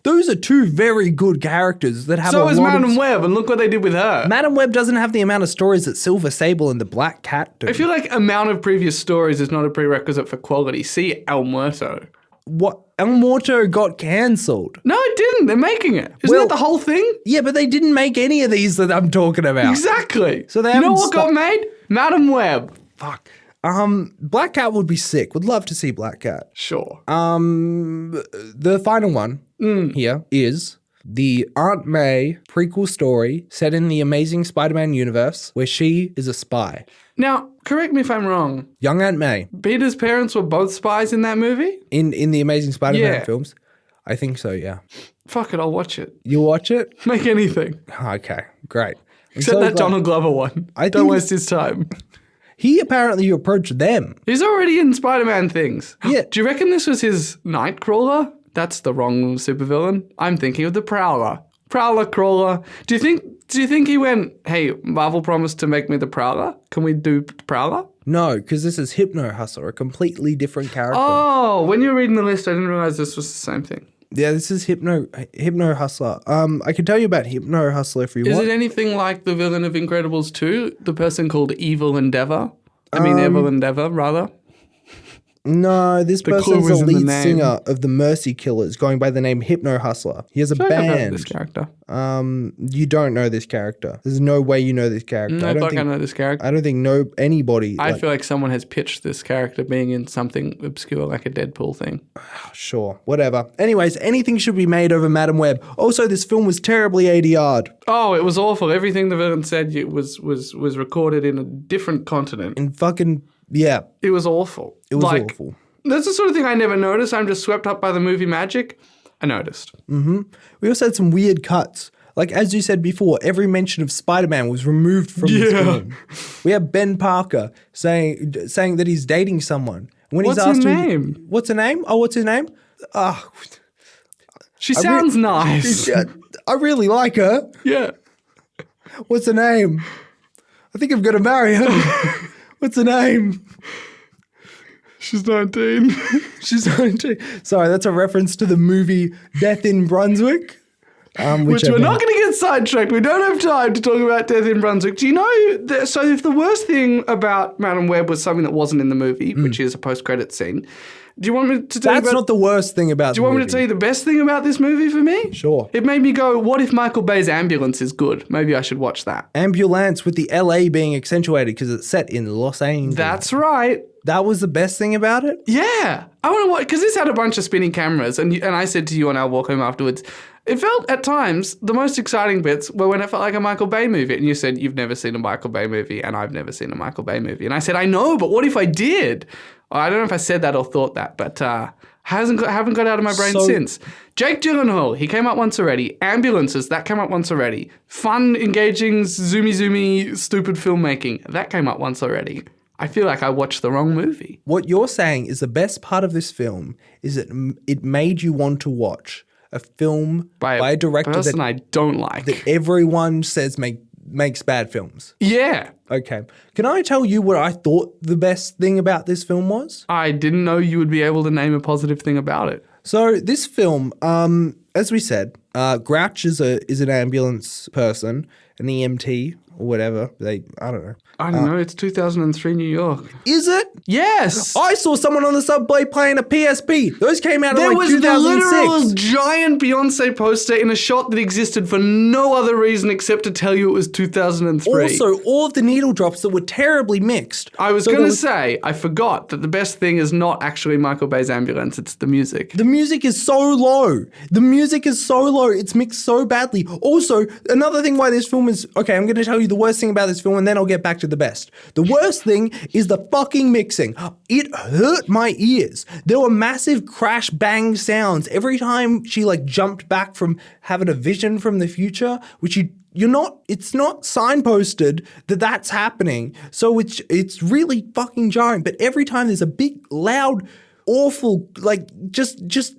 Those are 2 very good characters that have So a is lot Madam of... Web, and look what they did with her. Madam Web doesn't have the amount of stories that Silver Sable and the Black Cat do. I feel like amount of previous stories is not a prerequisite for quality. See El Muerto. What? El Muerto got cancelled. No, it didn't. They're making it. Isn't that the whole thing? Yeah, but they didn't make any of these that I'm talking about. Exactly. So they you know haven't what got made? Madam Web. Fuck. Black Cat would be sick. Would love to see Black Cat. Sure. The final one here is the Aunt May prequel story set in the Amazing Spider-Man universe where she is a spy. Now, correct me if I'm wrong. Young Aunt May. Peter's parents were both spies in that movie? In the Amazing Spider-Man Yeah. films? I think so, yeah. Fuck it, I'll watch it. You watch it? Make anything. Okay, great. I'm Except so that glad- Donald Glover one. I Don't think- waste his time. He apparently approached them. He's already in Spider-Man things. Yeah. Do you reckon this was his Nightcrawler? That's the wrong supervillain. I'm thinking of the Prowler. Prowler, Crawler. Do you think he went, hey, Marvel promised to make me the Prowler? Can we do Prowler? No, because this is Hypno Hustler, a completely different character. Oh, when you were reading the list, I didn't realize this was the same thing. Yeah, this is Hypno Hustler. I can tell you about Hypno Hustler if you Is want. it anything like the villain of Incredibles 2? The person called Evil Endeavor? Evil Endeavor, rather. No, this clue person's was the in the lead name. singer of the Mercy Killers, going by the name Hypno Hustler. He has a I think I've heard of band. this character. You don't know this character. There's no way you know this character. I don't think I know this character. I don't think anybody. I feel like someone has pitched this character being in something obscure like a Deadpool thing. Sure, whatever. Anyways, anything should be made over Madam Web. Also, this film was terribly ADR'd. Oh, it was awful. Everything the villain said was recorded in a different continent. And fucking, yeah, It was awful. it was awful. That's the sort of thing I never noticed. I'm just swept up by the movie magic. I noticed. We also had some weird cuts. Like, as you said before, every mention of Spider-Man was removed from this film. We have Ben Parker saying that he's dating someone. When What's he's asked her him, name? What's her name? Oh, what's his name? She sounds nice. I really like her. Yeah. What's her name? I think I'm going to marry her. What's her name? She's 19. She's 19. Sorry, that's a reference to the movie Death in Brunswick. Which we're not going to get sidetracked. We don't have time to talk about Death in Brunswick. Do you know, so if the worst thing about Madam Web was something that wasn't in the movie, which is a post-credit scene, do you want me to tell you That's not the worst thing about Do you want me to tell you the best thing about this movie for me? Sure. It made me go, what if Michael Bay's Ambulance is good? Maybe I should watch that. Ambulance with the LA being accentuated because it's set in Los Angeles. That's right. That was the best thing about it? Yeah. I want to watch, because this had a bunch of spinning cameras, and I said to you on our walk home afterwards, it felt at times the most exciting bits were when it felt like a Michael Bay movie. And you said, you've never seen a Michael Bay movie, and I've never seen a Michael Bay movie. And I said, I know, but what if I did? I don't know if I said that or thought that, but haven't got out of my brain since. Jake Gyllenhaal, he came out once already. Ambulances, that came out once already. Fun, engaging, zoomy, stupid filmmaking, that came out once already. I feel like I watched the wrong movie. What you're saying is the best part of this film is that it made you want to watch a film by a director person I don't like. That everyone says makes bad films. Yeah. Okay. Can I tell you what I thought the best thing about this film was? I didn't know you would be able to name a positive thing about it. So this film, as we said, Grouch is an ambulance person, an EMT or whatever. I don't know. I don't know. It's 2003 New York. Is it? Yes. I saw someone on the subway playing a PSP. Those came out in There like was 2006. the literal giant Beyonce poster in a shot that existed for no other reason except to tell you it was 2003. Also, all of the needle drops that were terribly mixed. I was going to say, I forgot that the best thing is not actually Michael Bay's Ambulance, it's the music. The music is so low. It's mixed so badly. Also, another thing why this film is... Okay, I'm going to tell you the worst thing about this film and then I'll get back to the best. The worst thing is the fucking mixing. It hurt my ears. There were massive crash bang sounds every time she like jumped back from having a vision from the future, which it's not signposted that that's happening. So it's really fucking jarring. But every time there's a big, loud, awful, like just this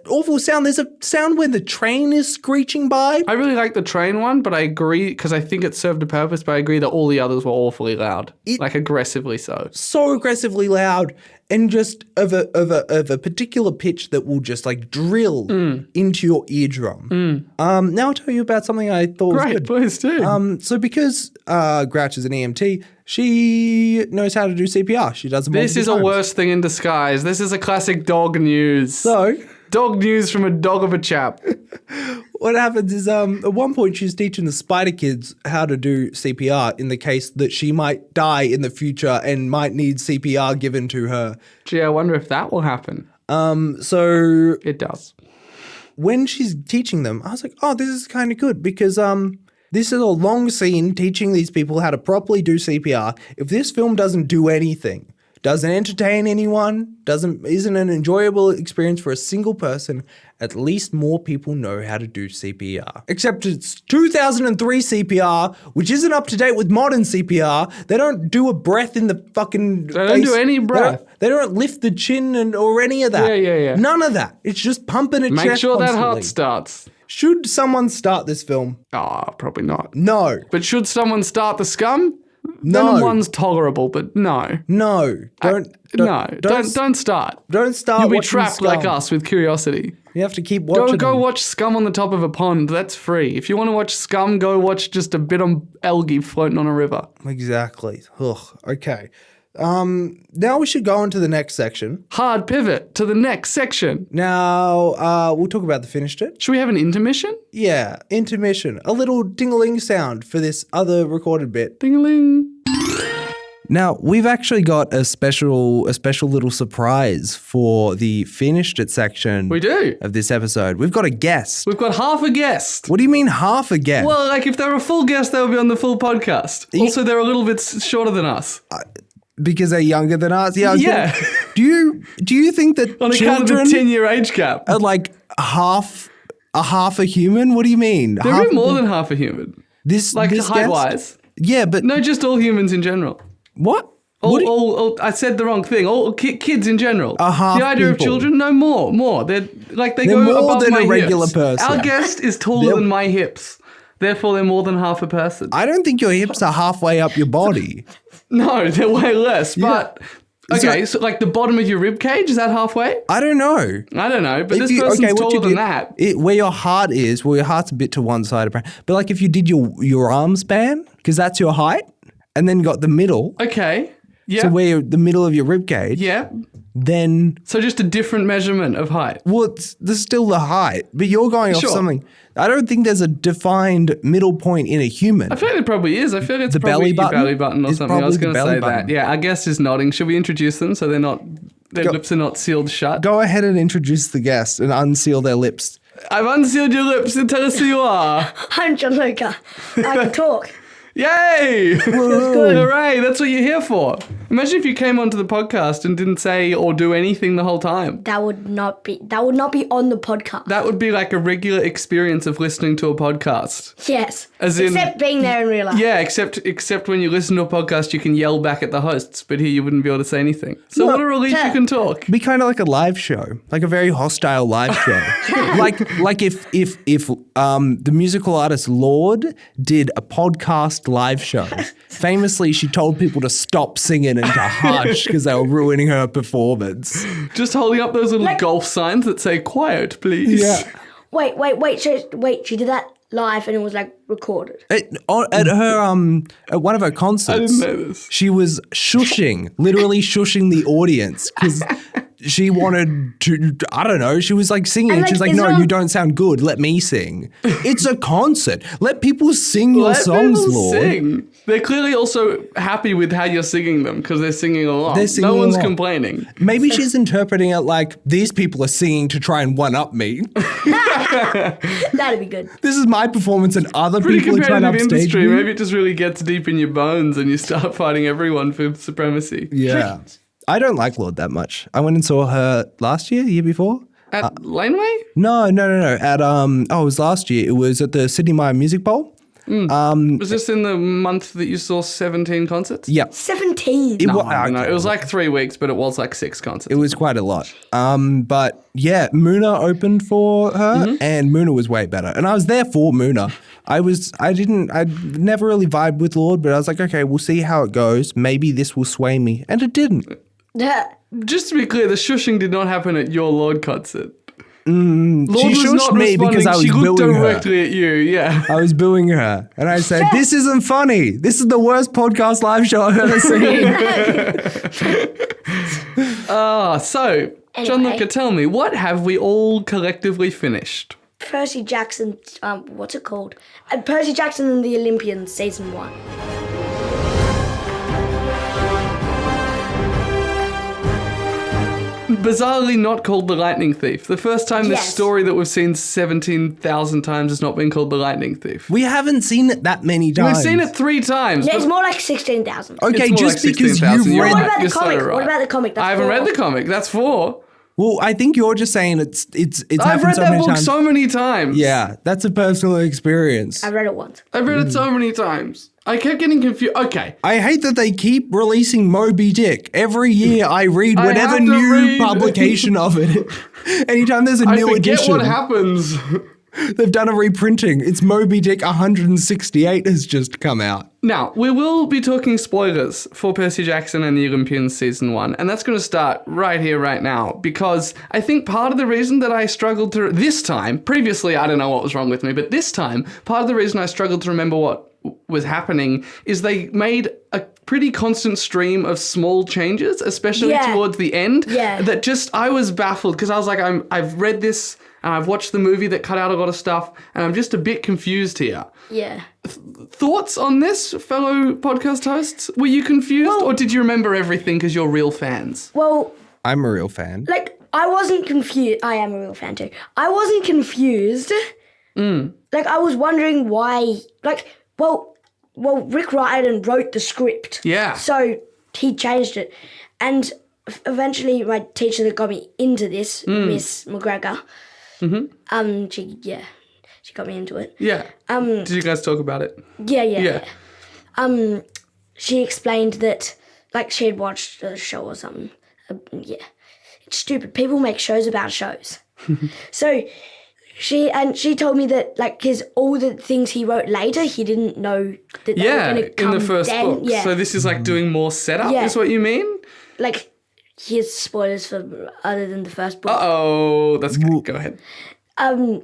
awful sound. There's a sound when the train is screeching by. I really like the train one, but I agree because I think it served a purpose. But I agree that all the others were awfully loud, like aggressively so. So aggressively loud, and just of a particular pitch that will just like drill into your eardrum. Now I'll tell you about something I thought was good. Please do. So because Grouch is an EMT, she knows how to do CPR. She does it multiple This is times. a worst thing in disguise. This is a classic dog news. So dog news from a dog of a chap. what happens is at one point she's teaching the Spider Kids how to do CPR in the case that she might die in the future and might need CPR given to her. Gee, I wonder if that will happen. So It does. when she's teaching them, I was like, oh, this is kind of good because this is a long scene teaching these people how to properly do CPR. If this film doesn't do anything, doesn't entertain anyone, isn't an enjoyable experience for a single person, at least more people know how to do CPR. Except it's 2003 CPR, which isn't up to date with modern CPR. They don't do a breath in the fucking They don't do any breath. They don't lift the chin or any of that. Yeah. None of that. It's just pumping a chest Make sure that constantly. heart starts. Should someone start this film? Oh, probably not. No. But should someone start the Scum? No. Then one's tolerable, but no. No. Don't start. Don't start. You'll be watching trapped Scum. like us with curiosity. You have to keep watching. Go them. watch Scum on the top of a pond. That's free. If you want to watch Scum, go watch just a bit of algae floating on a river. Exactly. Ugh. Okay. Now we should go on to the next section. Hard pivot to the next section. Now, we'll talk about the finished it. Should we have an intermission? Yeah, intermission. A little ding-a-ling sound for this other recorded bit. Ding-a-ling. Now, we've actually got a special little surprise for the finished it section. We do. Of this episode. We've got a guest. We've got half a guest. What do you mean half a guest? Well, like if they were a full guest, they would be on the full podcast. Also, they're a little bit shorter than us. Because they're younger than us? Yeah. Do you think that On account of the children 10-year age gap. are like half a human? What do you mean? They're a bit more than half a human. This Like this height-wise. guest? Yeah, but No, just all humans in general. what? I said the wrong thing. All kids in general. half the idea of people. children, no more. They're go more above than my a regular hips. person. Our guest is taller than my hips. Therefore, they're more than half a person. I don't think your hips are halfway up your body. No, they're way less. But okay, so like the bottom of your rib cage, is that halfway? I don't know. I don't know, but this person's taller than that. Where your heart is, well, your heart's a bit to one side, but like if you did your arm span, because that's your height, and then got the middle. Okay. Yeah. So where the middle of your rib cage. Yeah. Then. So just a different measurement of height. Well, there's still the height, but you're going off something. I don't think there's a defined middle point in a human. I feel like there probably is. I feel like it's the probably belly button or something. I was going to say that. Yeah, our guest is nodding. Should we introduce them so their lips are not sealed shut? Go ahead and introduce the guest and unseal their lips. I've unsealed your lips and tell us who you are. I'm Gianluca. I can talk. Yay! That's good. Hooray, that's what you're here for. Imagine if you came onto the podcast and didn't say or do anything the whole time. That would not be on the podcast. That would be like a regular experience of listening to a podcast. Yes. Except being there in real life. Yeah, except when you listen to a podcast, you can yell back at the hosts, but here you wouldn't be able to say anything. So what a relief you can talk. Be kind of like a live show, like a very hostile live show. like if the musical artist Lorde did a podcast live show. Famously, she told people to stop singing and to hush because they were ruining her performance. Just holding up those little golf signs that say "quiet, please." Yeah. Wait. She did that live and it was like recorded. At her at one of her concerts, I didn't know this. She was literally shushing the audience because she wanted to. I don't know. She was like singing. And she's like, "No, you don't sound good. Let me sing. It's a concert. Let people sing your songs, Lord." Sing. They're clearly also happy with how you're singing them because they're singing along. No one's complaining. Maybe she's interpreting it like these people are singing to try and one up me. That'd be good. This is my performance, and other people are trying to upstage me. Maybe it just really gets deep in your bones, and you start fighting everyone for supremacy. Yeah. I don't like Lorde that much. I went and saw her last year, the year before. At Laneway? No. At it was last year. It was at the Sydney Myer Music Bowl. Was this in the month that you saw 17 concerts? Yeah. 17? It was like 3 weeks, but it was like 6 concerts. It was quite a lot. But yeah, Muna opened for her and Muna was way better. And I was there for Muna. I never really vibed with Lorde, but I was like, okay, we'll see how it goes. Maybe this will sway me. And it didn't. Just to be clear, the shushing did not happen at your Lorde concert. Lorde she shushed me because I was booing her. She looked directly at you, yeah. I was booing her. And I said, this isn't funny. This is the worst podcast live show I've ever seen. So, anyway. Gianluca, tell me, what have we all collectively finished? Percy Jackson, what's it called? Percy Jackson and the Olympians, Season 1. Bizarrely not called The Lightning Thief. The first time this story that we've seen 17,000 times has not been called The Lightning Thief. We haven't seen it that many times. We've seen it 3 times. No, it's more like 16,000. Okay, just like because you've read... What about the comic? What about the comic? I haven't read the comic. That's 4. Well, I think you're just saying it's I've read that book so many times. Yeah, that's a personal experience. I read it once. I've read it so many times. I kept getting confused. Okay. I hate that they keep releasing Moby Dick. Every year I read whatever new publication of it. Anytime there's a new edition. I forget what happens. They've done a reprinting. It's Moby Dick 168 has just come out. Now, we will be talking spoilers for Percy Jackson and the Olympians Season 1, and that's going to start right here, right now, because I think part of the reason that I struggled to... This time, previously, I don't know what was wrong with me, but this time, part of the reason I struggled to remember what was happening is they made a pretty constant stream of small changes, especially towards the end, that just... I was baffled, because I was like, I've read this... And I've watched the movie that cut out a lot of stuff, and I'm just a bit confused here. Yeah. Thoughts on this, fellow podcast hosts? Were you confused, or did you remember everything because you're real fans? Well... I'm a real fan. Like, I wasn't confused. I am a real fan, too. I wasn't confused. Like, I was wondering why... Like, well, Rick Riordan wrote the script. Yeah. So, he changed it. And eventually, my teacher that got me into this, Miss McGregor... she got me into it. Yeah. Did you guys talk about it? Yeah. She explained that, like, she had watched a show or something. It's stupid. People make shows about shows. So She told me that his all the things he wrote later, he didn't know that they were going to come in the first then. book. Yeah. So this is doing more setup, is what you mean? Here's spoilers for other than the first book. That's good. Go ahead. I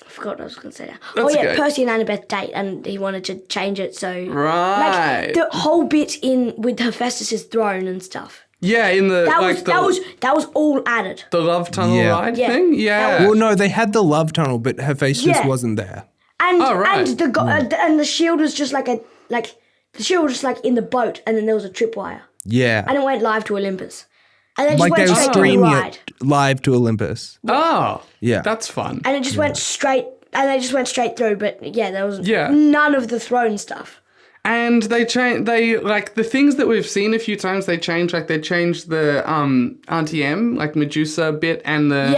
forgot what I was going to say now. That's okay. Percy and Annabeth date, and he wanted to change it so Right. the whole bit with Hephaestus's throne and stuff. Yeah, in the That was all added. the love tunnel ride thing. Yeah. Well, no, they had the love tunnel, but Hephaestus wasn't there. And right. and the shield was just the shield was just in the boat, and then there was a tripwire, Yeah. and it went live to Olympus, and then Like just they went were straight to the streaming ride, it live to Olympus. Oh. Yeah. That's fun. and it just went straight, and they just went straight through. But there was Yeah. none of the throne stuff. And they change. They the things that we've seen a few times. They change. They changed the Auntie M Medusa bit and the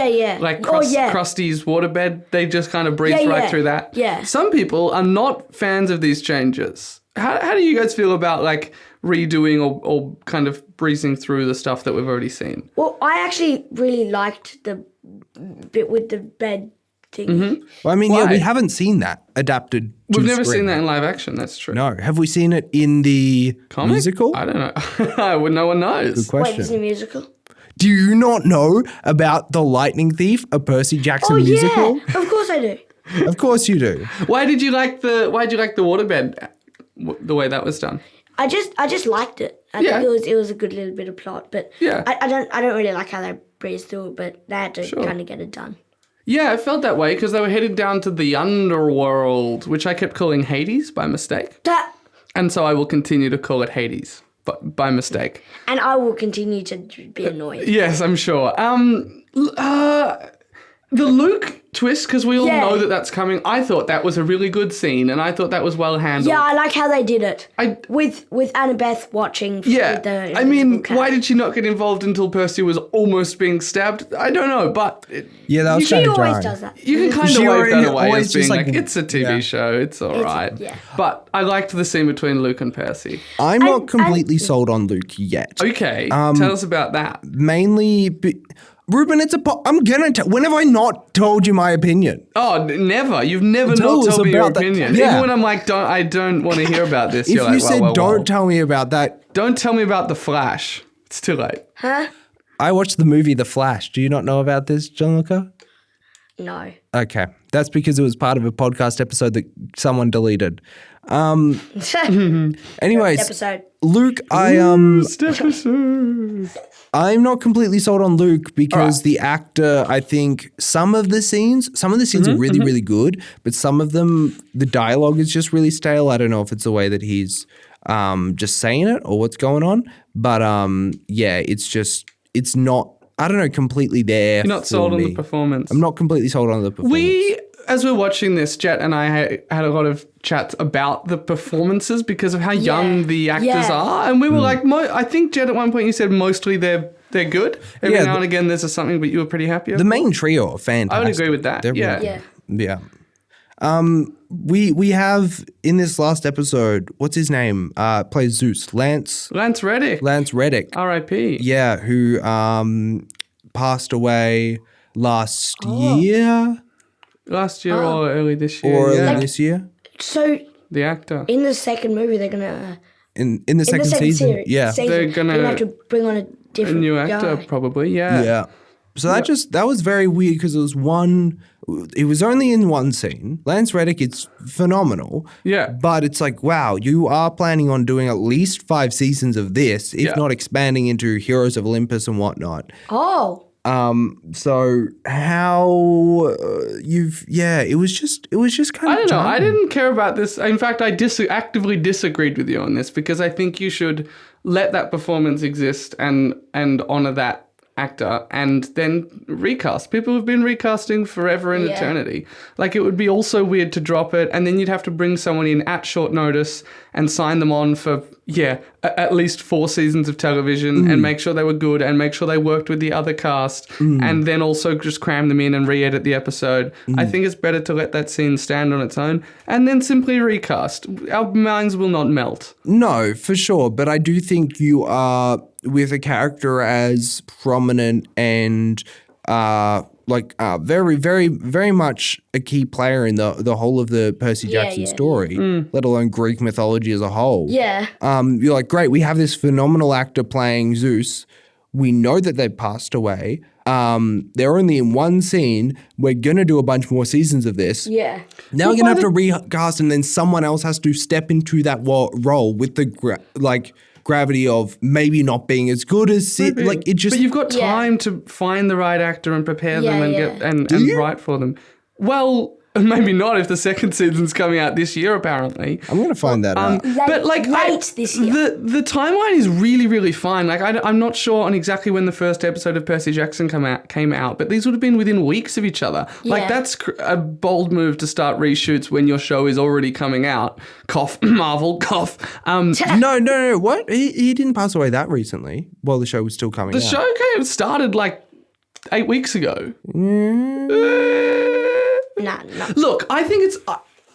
Krusty's waterbed. They just kind of breezed right through that. Yeah. Some people are not fans of these changes. How do you guys feel about redoing or kind of breezing through the stuff that we've already seen? Well, I actually really liked the bit with the bed thing. Mm-hmm. Well, I mean, Why? we haven't seen that adapted to We've never screen. seen that in live action. That's true. No. Have we seen it in the Comic? musical? I don't know. No one knows. Good question. Wait, this is a musical? Do you not know about The Lightning Thief, a Percy Jackson musical? Yeah, of course I do. Of course you do. Why did you like the waterbed? The way that was done. I just liked it. I think it was a good little bit of plot, but I don't really like how they breezed through it, but they had to kind of get it done. Yeah, it felt that way because they were headed down to the underworld, which I kept calling Hades by mistake. And so I will continue to call it Hades, but by mistake. And I will continue to be annoyed. Yes, I'm sure. The Luke twist, because we all know that that's coming. I thought that was a really good scene, and I thought that was well handled. Yeah, I like how they did it. With Annabeth watching. Yeah, the I mean, why did she not get involved until Percy was almost being stabbed? I don't know, but That was She kind of always jarring. does that. you can kind of She wave that already away always as being just it's a TV show, it's all right. yeah. But I liked the scene between Luke and Percy. I'm not completely sold on Luke yet. Okay, tell us about that. Mainly... Reuben, I'm gonna tell. When have I not told you my opinion? Oh, never. You've never Tell not us told me your about that. opinion. Yeah. Even when I'm I don't want to hear about this. If you're you like, said well, don't tell me about that, don't tell me about The Flash. It's too late. Huh? I watched the movie The Flash. Do you not know about this, Gianluca? No. Okay, that's because it was part of a podcast episode that someone deleted. Anyways, Episode. Luke, I'm not completely sold on Luke because the actor, I think some of the scenes are really, really good, but some of them, the dialogue is just really stale. I don't know if it's the way that he's just saying it or what's going on, but it's not, I don't know, completely there. You're not sold on the performance. I'm not completely sold on the performance. As we're watching this, Jett and I had a lot of chats about the performances because of how young the actors are. And we were I think, Jett, at one point you said mostly they're good. Every now and again there's something, but you were pretty happy. The main trio are fantastic. I would agree with that. They're Yeah. Yeah. We have in this last episode, what's his name? Plays Zeus. Lance Reddick. R.I.P. Yeah, who passed away last year. Last year or early this year. Or early this year. So the actor. in the second movie, they're gonna In the second season. series, They're gonna have to bring on a A different new actor, guy. probably. Yeah. Yeah. So that was very weird because it was only in one scene. Lance Reddick, it's phenomenal. Yeah. But it's like, wow, you are planning on doing at least 5 seasons of this, if not expanding into Heroes of Olympus and whatnot. Oh. So how it was just kind of I don't know. jarring. I didn't care about this. In fact, I actively disagreed with you on this because I think you should let that performance exist and honor that actor and then recast. People have been recasting forever and eternity. Like, it would be also weird to drop it and then you'd have to bring someone in at short notice and sign them on for at least 4 seasons of television and make sure they were good and make sure they worked with the other cast and then also just cram them in and re-edit the episode. I think it's better to let that scene stand on its own and then simply recast. Our minds will not melt. No, for sure. But I do think you are, with a character as prominent and very, very, very much a key player in the whole of the Percy Jackson story, let alone Greek mythology as a whole. Yeah. You're like, great, we have this phenomenal actor playing Zeus. We know that they passed away. They're only in one scene. We're going to do a bunch more seasons of this. Yeah. Now we're going to have to recast, and then someone else has to step into that role with the gravity of maybe not being as good as Sid. Like it just. But you've got time to find the right actor and prepare them and get and write for them. Well, maybe not if the second season's coming out this year. Apparently, I'm going to find that out. But like late this year. the timeline is really, really fine. Like I'm not sure on exactly when the first episode of Percy Jackson came out, but these would have been within weeks of each other. Like that's a bold move to start reshoots when your show is already coming out. Cough, Marvel, cough. No. What? He didn't pass away that recently while the show was still coming out. The show started like 8 weeks ago. Nah. Look, I think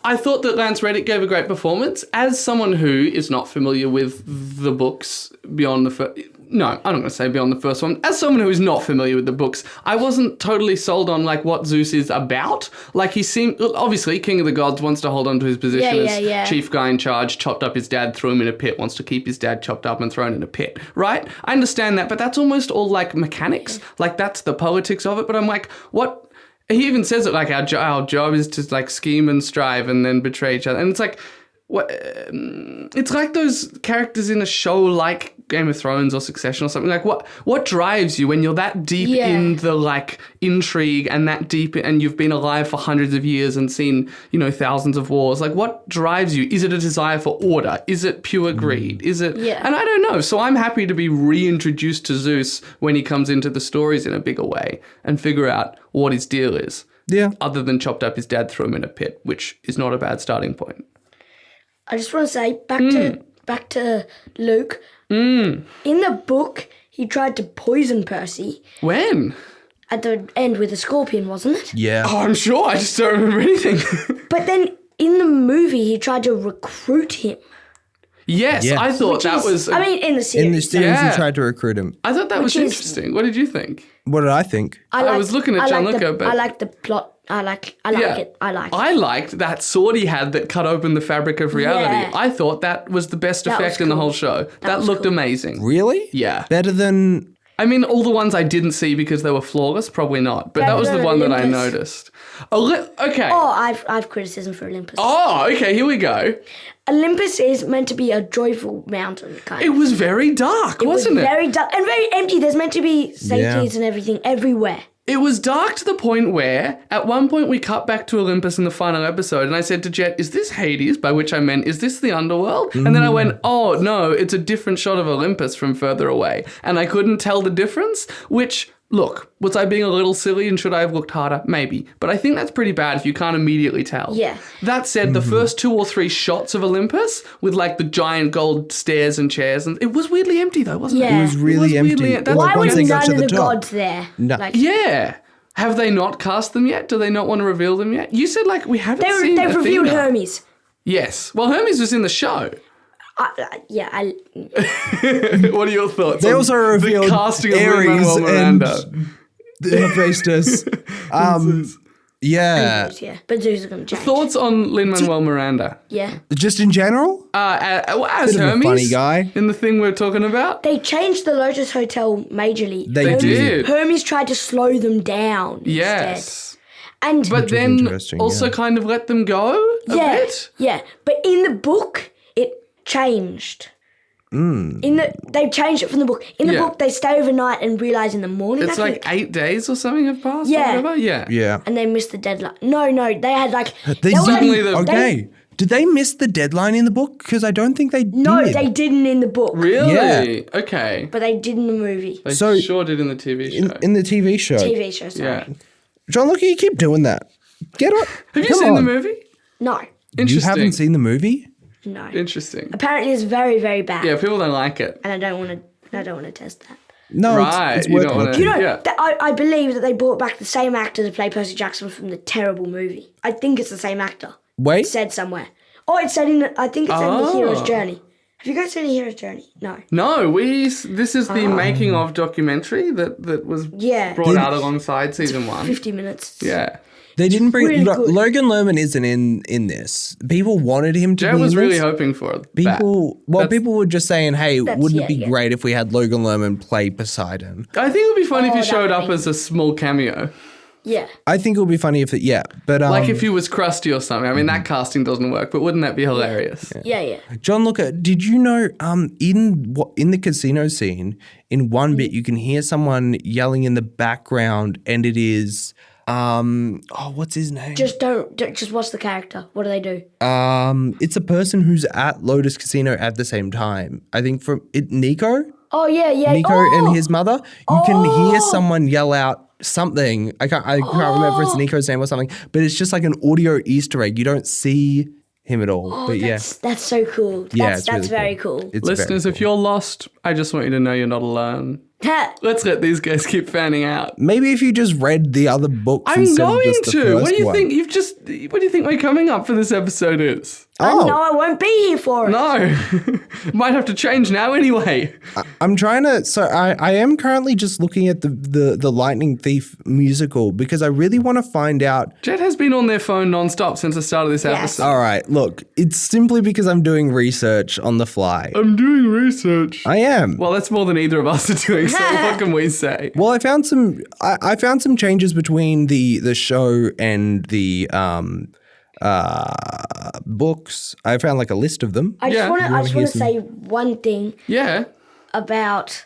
I thought that Lance Reddick gave a great performance. As someone who is not familiar with the books beyond the first... No, I'm not going to say beyond the first one. As someone who is not familiar with the books, I wasn't totally sold on like what Zeus is about. Like he seemed... Obviously, King of the Gods wants to hold on to his position as chief guy in charge, chopped up his dad, threw him in a pit, wants to keep his dad chopped up and thrown in a pit, right? I understand that, but that's almost all like mechanics. Like that's the politics of it. But I'm like, what... He even says it like our job is to like scheme and strive and then betray each other. And it's like, what? It's like those characters in a show like Game of Thrones or Succession or something. Like what drives you when you're that deep in the like intrigue and that deep and you've been alive for hundreds of years and seen, thousands of wars? Like what drives you? Is it a desire for order? Is it pure greed? Is it? Yeah. And I don't know. So I'm happy to be reintroduced to Zeus when he comes into the stories in a bigger way and figure out what his deal is. Yeah. Other than chopped up his dad, threw him in a pit, which is not a bad starting point. I just want to say back to Luke. In the book, he tried to poison Percy. When? At the end with a scorpion, wasn't it? Yeah. Oh, I'm sure. I just don't remember anything. But then in the movie, he tried to recruit him. Yes, I thought that was... in the series. In the series, he tried to recruit him. I thought that was interesting. What did you think? What did I think? I was looking at Gianluca, but... I like the plot. I like it. I liked that sword he had that cut open the fabric of reality. Yeah. I thought that was the best effect in the whole show. That looked amazing. Really? Yeah. Better than... I mean, all the ones I didn't see because they were flawless, probably not. But that was the one that I noticed. Okay. Oh, I've criticism for Olympus. Oh, okay, here we go. Olympus is meant to be a joyful mountain, kind of. It was very dark, wasn't it? Very dark and very empty. There's meant to be statues and everything everywhere. It was dark to the point where, at one point, we cut back to Olympus in the final episode, and I said to Jett, is this Hades? By which I meant, is this the underworld? And then I went, oh, no, it's a different shot of Olympus from further away. And I couldn't tell the difference, which... Look, was I being a little silly and should I have looked harder? Maybe. But I think that's pretty bad if you can't immediately tell. Yeah. That said, the first 2 or 3 shots of Olympus with like the giant gold stairs and chairs, and it was weirdly empty though, wasn't it? Yeah. It was really empty. Why once was they got none to of the the top. gods there? No. Yeah. Have they not cast them yet? Do they not want to reveal them yet? You said like we haven't seen They Athena. revealed Hermes. Yes. Well, Hermes was in the show. What are your thoughts? They on also revealed the casting of Ares Lin-Manuel Miranda. Hephaestus. Yeah. But Zeus is going to change. Thoughts on Lin-Manuel Miranda? Yeah. Just in general? As Bit of a Hermes, funny guy. in the thing we're talking about. They changed the Lotus Hotel majorly. They did. Hermes tried to slow them down Yes. instead. And But then interesting, also kind of let them go a bit. Yeah. But in the book, it changed. They changed it from the book. In the book, they stay overnight and realise in the morning. It's like 8 days or something have passed. Yeah. Or whatever. Yeah. Yeah. And they missed the deadline. No, they had like... They were suddenly like, okay. Did they miss the deadline in the book? Because I don't think they did. No, they didn't in the book. Really? Yeah. Okay. But they did in the movie. They So- sure did in the TV show. In the TV show. TV show, sorry. Yeah. Gianluca, you keep doing that. Get on. Have you Come seen the on. movie? No. Interesting. You haven't seen the movie? No. Interesting. Apparently it's very, very bad. Yeah, people don't like it. And I don't want to test that. No, Right, it's you worth don't wanna- looking. You know, Yeah. I believe that they brought back the same actor to play Percy Jackson from the terrible movie. I think it's the same actor. Wait. It said somewhere. Oh, it said in the, I think it said in the hero's journey. Have you guys seen A Hero's Journey? No. No, this is the making of documentary that was brought out alongside season 1. 50 minutes. Yeah. They didn't bring really good. Logan Lerman isn't in this. People wanted him to Jet be was in really this. hoping for it. People were just saying, hey, wouldn't it be yeah. great if we had Logan Lerman play Poseidon? I think it would be fun if he that showed would up be- as a small cameo. Yeah. I think it would be funny if but Like if he was Krusty or something. I mean, that casting doesn't work, but wouldn't that be hilarious? Yeah. Gianluca, did you know in the casino scene, in one bit you can hear someone yelling in the background, and it is what's his name? Just don't just watch the character. What do they do? It's a person who's at Lotus Casino at the same time. I think Nico. Oh yeah. Nico and his mother. You can hear someone yell out something. I can't remember if it's Nico's name or something, but it's just like an audio Easter egg. You don't see him at all. Oh, but that's so cool. it's That's really very cool. It's Listeners, very if you're lost, I just want you to know you're not alone. Let's let these guys keep fanning out. Maybe if you just read the other books. I'm instead of going just the to. first What do you one. think? What do you think my coming up for this episode is? I know I won't be here for it. No, might have to change now anyway. I'm trying to. So I am currently just looking at the Lightning Thief musical because I really want to find out. Jet has been on their phone nonstop since the start of this episode. All right, look, it's simply because I'm doing research on the fly. I'm doing research. I am. Well, that's more than either of us are doing. So what can we say? Well, I found some. I found some changes between the show and the books. I found like a list of them. I just Yeah. want to say one thing Yeah. about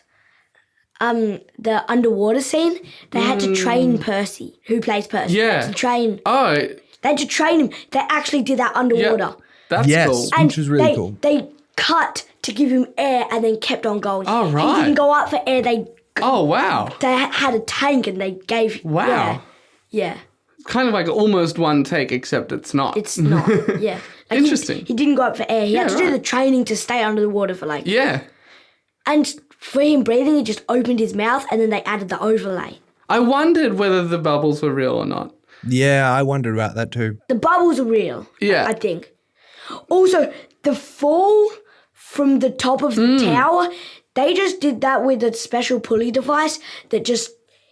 the underwater scene. They had to train Percy, who plays Percy. Yeah. To train. Oh, They had to train him. They actually did that underwater. that's Yes. cool. And Which was really cool. They cut to give him air and then kept on going. Oh, right. He didn't go up for air. They Oh, wow. had a tank and they gave. Wow. Yeah. Kind of like almost one take, except it's not. It's not. Yeah. Like Interesting. He didn't go up for air. He had to do right. the training to stay under the water for like. Yeah. And for him breathing, he just opened his mouth and then they added the overlay. I wondered whether the bubbles were real or not. Yeah, I wondered about that too. The bubbles are real. Yeah. I think. Also, the fall from the top of the tower, they just did that with a special pulley device that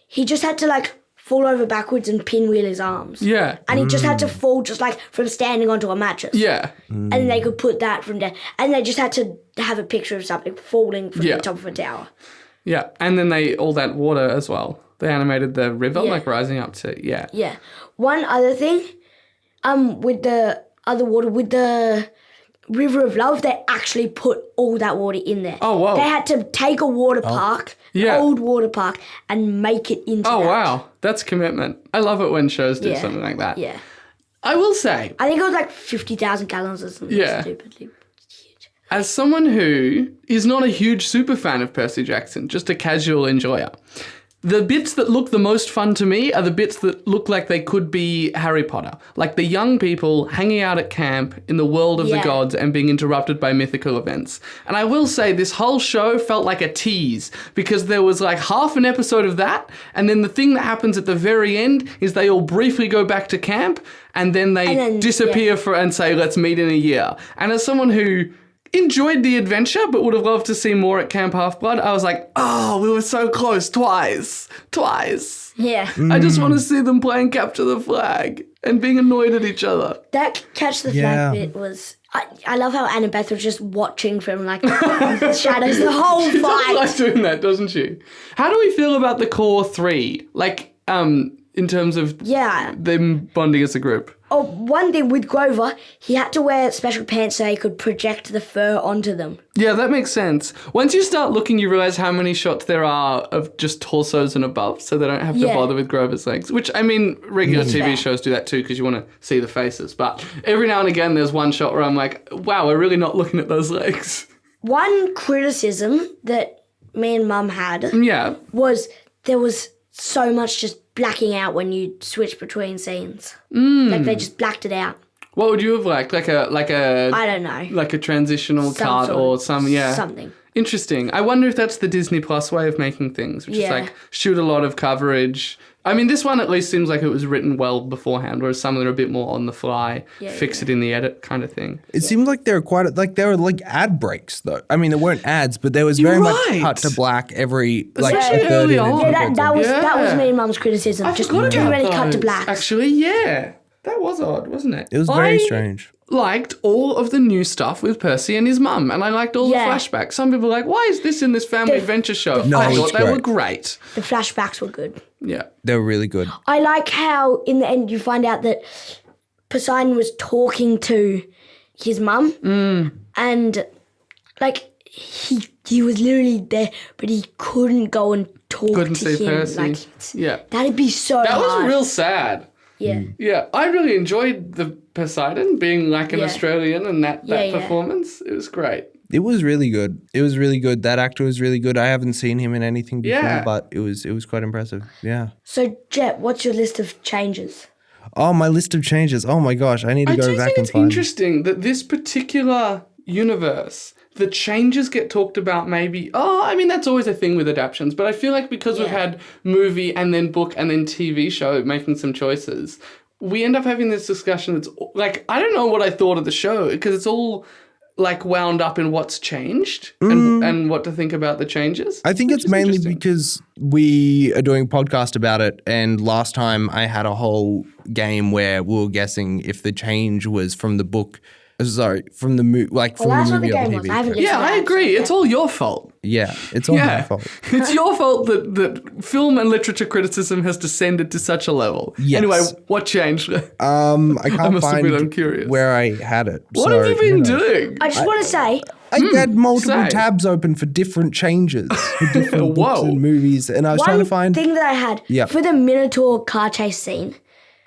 he just had to like fall over backwards and pinwheel his arms. Yeah. And he just had to fall just like from standing onto a mattress. Yeah. And then they could put that from there. And they just had to have a picture of something falling from the top of a tower. Yeah. And then all that water as well. They animated the river Yeah. like rising up to, yeah. Yeah. One other thing, with the other water, with the River of Love, they actually put all that water in there. Oh, wow. They had to take a water park, Yeah. an old water park, and make it into Oh, that. wow. That's commitment. I love it when shows do Yeah. something like that. Yeah. I will say, I think it was like 50,000 gallons or something Yeah. stupidly huge. as someone who is not a huge super fan of Percy Jackson, just a casual enjoyer, the bits that look the most fun to me are the bits that look like they could be Harry Potter. Like the young people hanging out at camp in the world of the Yeah. gods and being interrupted by mythical events. And I will say this whole show felt like a tease because there was like half an episode of that, and then the thing that happens at the very end is they all briefly go back to camp and then they disappear and say, let's meet in a year. And as someone who enjoyed the adventure but would have loved to see more at Camp Half-Blood, I was like, oh, we were so close twice. Yeah. I just want to see them playing Capture the Flag and being annoyed at each other. That catch the Yeah. flag bit was... I love how Annabeth was just watching from like the shadows the whole She does fight. like doing that, doesn't she? How do we feel about the core three? Like, in terms of Yeah. them bonding as a group? Oh, one thing with Grover, he had to wear special pants so he could project the fur onto them. Yeah, that makes sense. Once you start looking, you realize how many shots there are of just torsos and above, so they don't have to Yeah. bother with Grover's legs. Which, I mean, regular TV shows do that too because you want to see the faces. But every now and again, there's one shot where I'm like, wow, we're really not looking at those legs. One criticism that me and Mum had Yeah. was there was so much just blacking out when you switch between scenes. Like they just blacked it out. What would you have liked? Like a I don't know. like a transitional Some cut sort or of- something. Interesting. I wonder if that's the Disney Plus way of making things, which is Yeah. like shoot a lot of coverage, I mean, this one at least seems like it was written well beforehand, whereas some of them are a bit more on the fly, fix it in the edit kind of thing. It seemed like they were like ad breaks though. I mean, there weren't ads, but there was very much cut to black every like Especially 30 early minutes. on. Yeah, that was me and Mum's criticism. I Just forgot too about many cut to those. blacks. Actually, yeah. That was odd, wasn't it? It was very strange. Liked all of the new stuff with Percy and his mum, and I liked all the Yeah. flashbacks. Some people are like, why is this in this family adventure show? No, I it's thought they were great. great. The flashbacks were good. Yeah. They were really good. I like how in the end you find out that Poseidon was talking to his mum, and like he was literally there, but he couldn't go and talk Couldn't to see him. Percy. Like, Yeah. that'd be so That hard. was real sad. Yeah. Yeah, I really enjoyed the Poseidon being like an Yeah. Australian and that Yeah. performance. It was great. It was really good. It was really good. That actor was really good. I haven't seen him in anything before, Yeah. but it was quite impressive. Yeah. So Jet, what's your list of changes? Oh, my list of changes. Oh my gosh, I need to I go do back think and it's find. interesting that this particular universe, the changes get talked about maybe. Oh, I mean, that's always a thing with adaptions, but I feel like because we've had movie and then book and then TV show making some choices, we end up having this discussion that's like, I don't know what I thought of the show because it's all like wound up in what's changed and what to think about the changes. I think which it's is mainly interesting. because we are doing a podcast about it, and last time I had a whole game where we were guessing if the change was from the book. Sorry, from the movie, like from that's the what the movie or game the was. TV. I haven't show. listened Yeah, to I that agree. episode It's all your fault. Yeah, it's all my fault. It's your fault that film and literature criticism has descended to such a level. Yes. Anyway, what changed? I can't must admit, I'm find curious. where I had it. What so, have you been know. doing? I just want to say, I had multiple say. tabs open for different changes, for different books Whoa. and movies, and I was trying one to find. thing that I had Yeah. for the Minotaur car chase scene.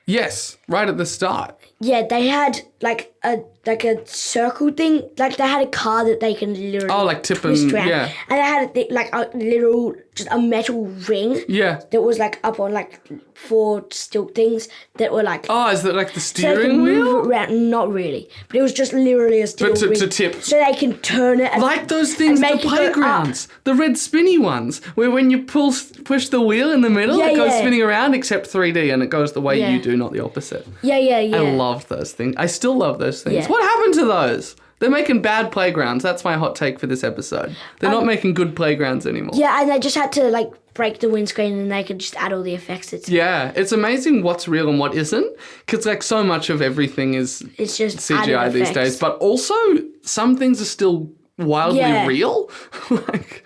Yes, right at the start. Yeah, they had like a circle thing. Like they had a car that they can literally Like tip twist and- around. yeah. And they had like a literal just a metal ring Yeah. that was like up on like 4 stilt things that were like Oh, is that like the so they can steering move wheel? it around. Not really, but it was just literally a steel But to ring. tip. So they can turn it and Like those things, and the make it go playgrounds, the red spinny ones, where when you push the wheel in the middle, Yeah, it goes yeah. spinning around, except 3D, and it goes the way Yeah. you do, not the opposite. Yeah. I loved those things. I still love those things. Yeah. What happened to those? They're making bad playgrounds. That's my hot take for this episode. They're not making good playgrounds anymore. Yeah, and they just had to like break the windscreen and they could just add all the effects. It's amazing what's real and what isn't, because like so much of everything is It's just CGI added these effects. days, but also some things are still wildly Yeah. real. Like,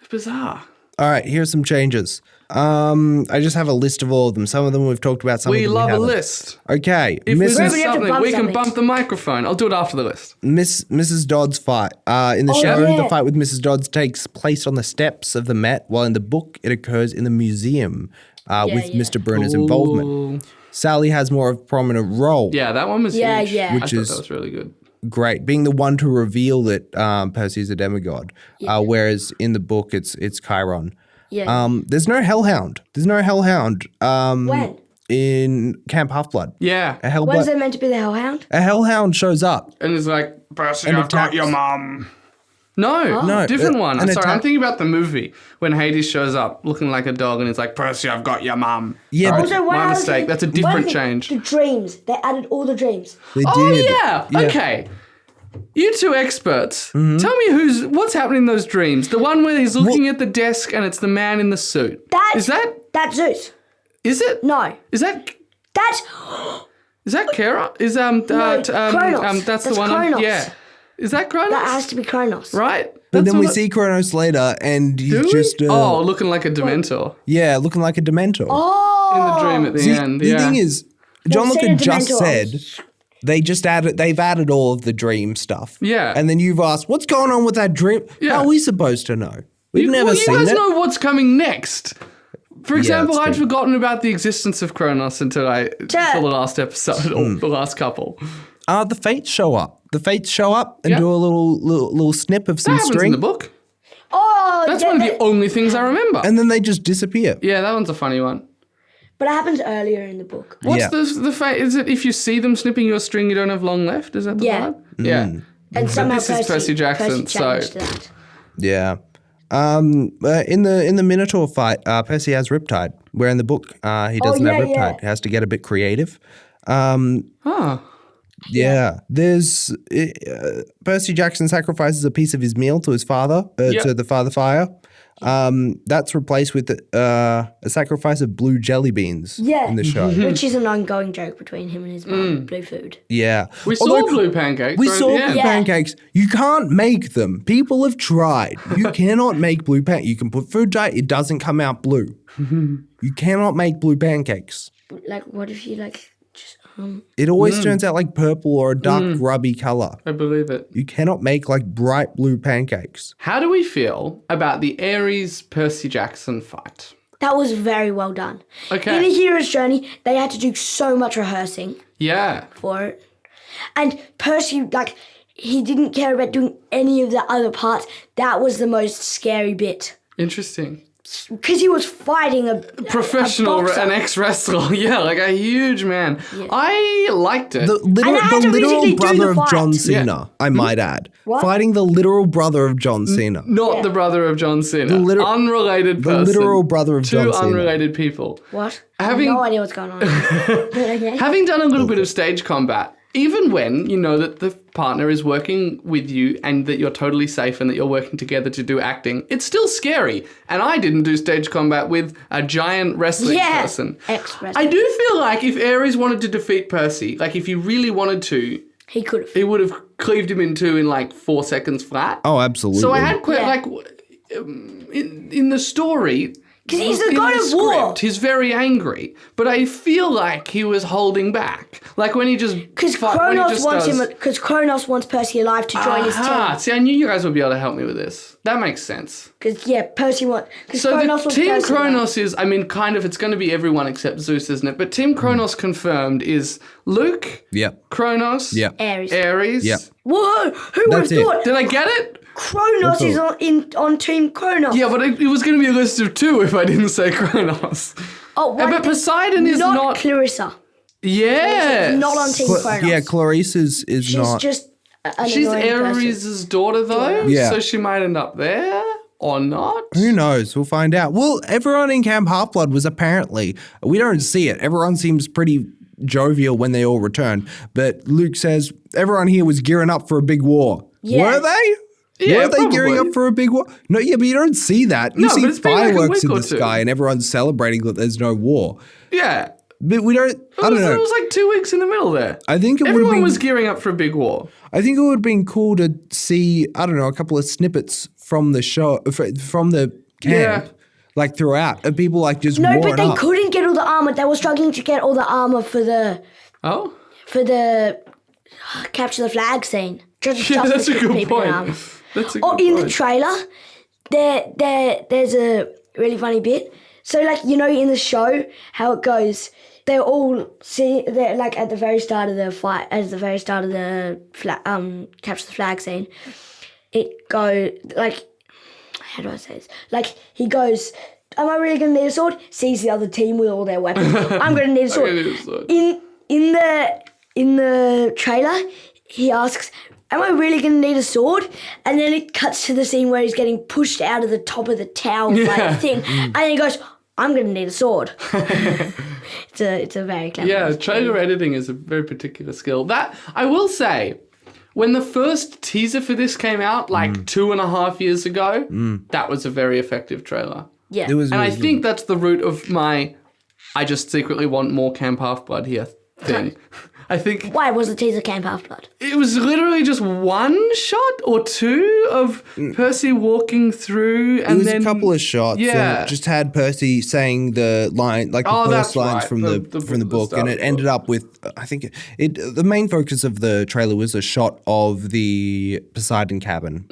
it's bizarre. All right, here's some changes. I just have a list of all of them. Some of them we've talked about. Some of We them love we a haven't. list. Okay, If we Mrs. miss we have to something, bump we can something. bump the microphone. I'll do it after the list. Mrs. Dodd's fight. In the Oh, show, yeah. the fight with Mrs. Dodds takes place on the steps of the Met, while in the book, it occurs in the museum with yeah. Mr. Bruner's involvement. Sally has more of a prominent role. Yeah, that one was Yeah, huge. yeah. I Which thought is- that was really good. Great, being the one to reveal that Percy is a demigod, whereas in the book, it's Chiron. Yeah. There's no Hellhound. When? In Camp Half-Blood. Yeah. A When is Hellhound. it meant to be the Hellhound? A Hellhound shows up. And it's like, Percy, And I've got attacks. your mum. No, No, different one. an I'm sorry, I'm attack- thinking about the movie when Hades shows up looking like a dog and it's like, Percy, I've got your mum. Yeah, Sorry, but- Also, one my other mistake. thing- That's a one different thing, change. The dreams. They added all the dreams. They Oh, did. yeah. Okay. You two experts, Mm-hmm. tell me what's happening in those dreams. The one where he's looking at the desk and it's the man in the suit. Is That's Zeus. it? No. Is that That's Kara? Is Kronos. that's the That's one. Kronos. Yeah. Is that Kronos? that has to be Kronos. right? But That's then we what see Kronos later, and he's Do we? just looking like a Dementor looking like a Dementor. Oh. in the dream at the See, end. the Yeah. thing is, seen Gianluca a just Dementor. said they've added all of the dream stuff. Yeah. And then you've asked, what's going on with that dream? Yeah. How are we supposed to know? We've never you seen guys it. know what's coming next. For example, that's I'd true. forgotten about the existence of Kronos until the last episode or the last couple. The Fates show up. The Fates show up and Yeah. do a little snip of That some happens string. in the book. Oh, That's yeah, one of the only things I remember. And then they just disappear. Yeah, that one's a funny one. but it happens earlier in the book. What's Yeah. the fate? Is it if you see them snipping your string, you don't have long left? Is that the Yeah. vibe? Yeah. And somehow this is Percy Jackson, Percy changed so- that. Yeah. In the Minotaur fight, Percy has Riptide, where in the book he doesn't have Riptide. yeah. He has to get a bit creative. Huh. Yeah, there's Percy Jackson sacrifices a piece of his meal to his father, to the Father Fire. That's replaced with a sacrifice of blue jelly beans in the show. Which is an ongoing joke between him and his mum, blue food. Yeah. We saw blue pancakes. We right saw at the end. blue pancakes. You can't make them. People have tried. You cannot make blue pancakes. You can put food dye. It doesn't come out blue. You cannot make blue pancakes. Like, what if you, like, just, It always turns out like purple or a dark grubby color. I believe it. You cannot make like bright blue pancakes. How do we feel about the Ares Percy Jackson fight? that was very well done. Okay. In A Hero's Journey, they had to do so much rehearsing Yeah. for it. And Percy, like, he didn't care about doing any of the other parts. That was the most scary bit. Interesting. Because he was fighting a Professional, boxer. an ex-wrestler. Yeah, like a huge man. I liked it. The And I had to literal physically do brother the of fight. John Cena, I might add. What? Fighting the literal brother of John Cena. Not the brother of John Cena. Unrelated The person. literal brother of John Two Cena. unrelated people. What? Having- I have no idea what's going on. Okay. Having done a little bit of stage combat, even when you know that the partner is working with you and that you're totally safe and that you're working together to do acting, it's still scary. And I didn't do stage combat with a giant wrestling person. Ex-wrestler. I do feel like if Ares wanted to defeat Percy, like if he really wanted to, He could have. he would have cleaved him in two in like 4 seconds flat. Oh, absolutely. So I had quite Yeah. like in the story. 'Cause he's the in god of war. script, he's very angry, but I feel like he was holding back. Like when he just Because when he Kronos just wants does- him. Because Kronos wants Percy alive to join his Aha. team. See, I knew you guys would be able to help me with this. That makes sense. Because Percy wants. Because So Kronos the wants Team Percy alive. Kronos is, I mean, kind of, it's going to be everyone except Zeus, isn't it? But Team Kronos confirmed is Luke, Yep. Kronos, Yep. Ares. Yep. Whoa! Who would That's have it. thought? Did I get it? Kronos is on Team Kronos. Yeah, but it was going to be a list of two if I didn't say Kronos. Oh, Yeah, but Poseidon is not. Clarissa. Yes. Not on Team Kronos. Yeah, Clarice is She's not. just an She's annoying person. Ares' daughter, though. Yeah. So she might end up there or not. Who knows? We'll find out. Well, everyone in Camp Half-Blood was apparently, we don't see it. Everyone seems pretty jovial when they all returned. But Luke says everyone here was gearing up for a big war. Yeah. Were they? Yeah, Were they gearing probably. up for a big war? No, yeah, but you don't see that. You No, see but it's been like a fireworks week in or the two. sky and everyone's celebrating that there's no war. Yeah. But we don't, I don't It know. was like 2 weeks in the middle there. I think it would have Everyone been, was gearing up for a big war. I think it would have been cool to see, I don't know, a couple of snippets from the show, from the camp, Yeah. like throughout, of people like just No, warring but they up. couldn't get all the armor. They were struggling to get all the armor for the Oh? capture the flag scene. Just Yeah, that's a the good people in point. armor. That's a Or good in the point. trailer, there's a really funny bit. So, like, you know, in the show, how it goes, they're like at the very start of the fight, at the very start of the capture the flag scene, it goes, like, how do I say this? Like, he goes, am I really going to need a sword? Sees the other team with all their weapons. I'm going to need a sword. gonna need a sword. In the trailer, he asks, am I really going to need a sword? And then it cuts to the scene where he's getting pushed out of the top of the tower by Yeah. the thing. And then he goes, I'm going to need a sword. It's a very clever. Yeah, trailer editing is a very particular skill. That, I will say, when the first teaser for this came out, like 2.5 years ago, that was a very effective trailer. Yeah. It was And I really think that's the root of my I just secretly want more Camp Half-Blood here thing. I think Why was the teaser Camp Half-Blood? it was literally just one shot or two of Percy walking through and It was then a couple of shots. Yeah. And it just had Percy saying the line, like the Oh, first that's lines right. from The the book, start and of it the ended book. up with I think it. The main focus of the trailer was a shot of the Poseidon cabin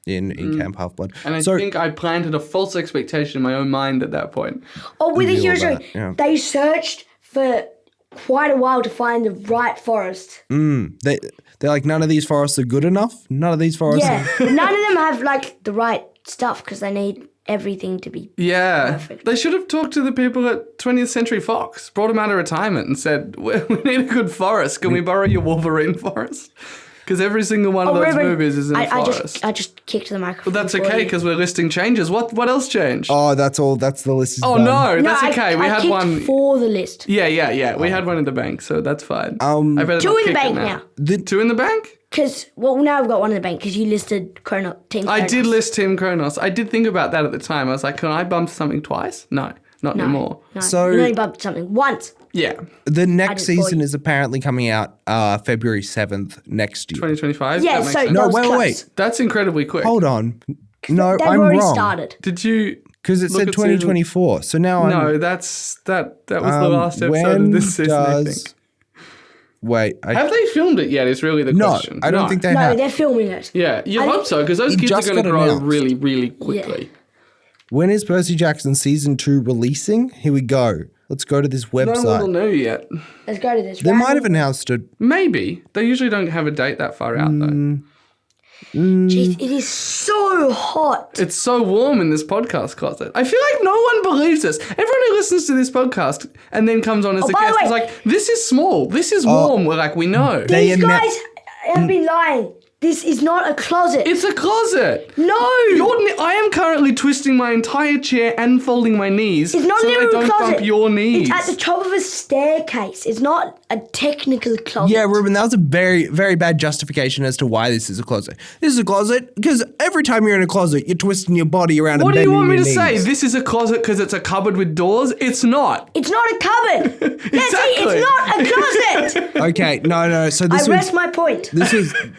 in Camp Half-Blood. And I think I planted a false expectation in my own mind at that point. Oh, with the Knew all Hero's Journey, that, yeah. they searched for quite a while to find the right forest. They're like, none of these forests are good enough. None of these forests. Yeah, but none of them have like the right stuff because they need everything to be. Yeah. Perfect. They should have talked to the people at 20th Century Fox, brought them out of retirement and said, we need a good forest. Can we borrow your Wolverine forest? Because every single one of those Reuben, movies is in a forest. I just kicked the microphone. But that's for okay you. because we're listing changes. What else changed? Oh, that's all. That's the list. Is Oh done. no, that's okay. We I had kicked one. for the list. Yeah. We had one in the bank, so that's fine. I better Two not in the kick it bank now. now. Two in the bank? Because, now I've got one in the bank because you listed Team Kronos. I did list Team Kronos. I did think about that at the time. I was like, can I bump something twice? No, not anymore. No, So- you only bumped something once. Yeah, The next did for season you. is apparently coming out February 7th next year. 2025. Yeah, that makes so sense. No, that was wait, close. wait. That's incredibly quick. Hold on. No, They've I'm already wrong. started. Did you? Because it Look said at season- 2024. So now I'm. No, that was the last episode when of this season. I does- think. Wait. Have they filmed it yet? Is really the No, question. I don't think they No, have. they're filming it. Yeah, you I hope think- so because those It kids are just going to got grow announced. really, really quickly. When is Percy Jackson season 2 releasing? Here we go. Let's go to this No one will website. know yet. Let's go to this. They might have announced it. Maybe they usually don't have a date that far out though. Jeez, it is so hot. It's so warm in this podcast closet. I feel like no one believes this. Everyone who listens to this podcast and then comes on as a by the guest is way- like, this is small. This is warm. We're like, we know. They These annou- guys have been lying. This is not a closet. It's a closet. no. I am currently twisting my entire chair and folding my knees It's not so that I literally a don't closet. bump your knees. It's at the top of a staircase. It's not a technical closet. Yeah, Reuben, that was a very, very bad justification as to why this is a closet. This is a closet because every time you're in a closet, you're twisting your body around What and do you bending want me your to say? knees. This is a closet because it's a cupboard with doors? It's not. It's not a cupboard. Yeah, see, Exactly. it's not a closet. Okay, no. So I this rest was my point.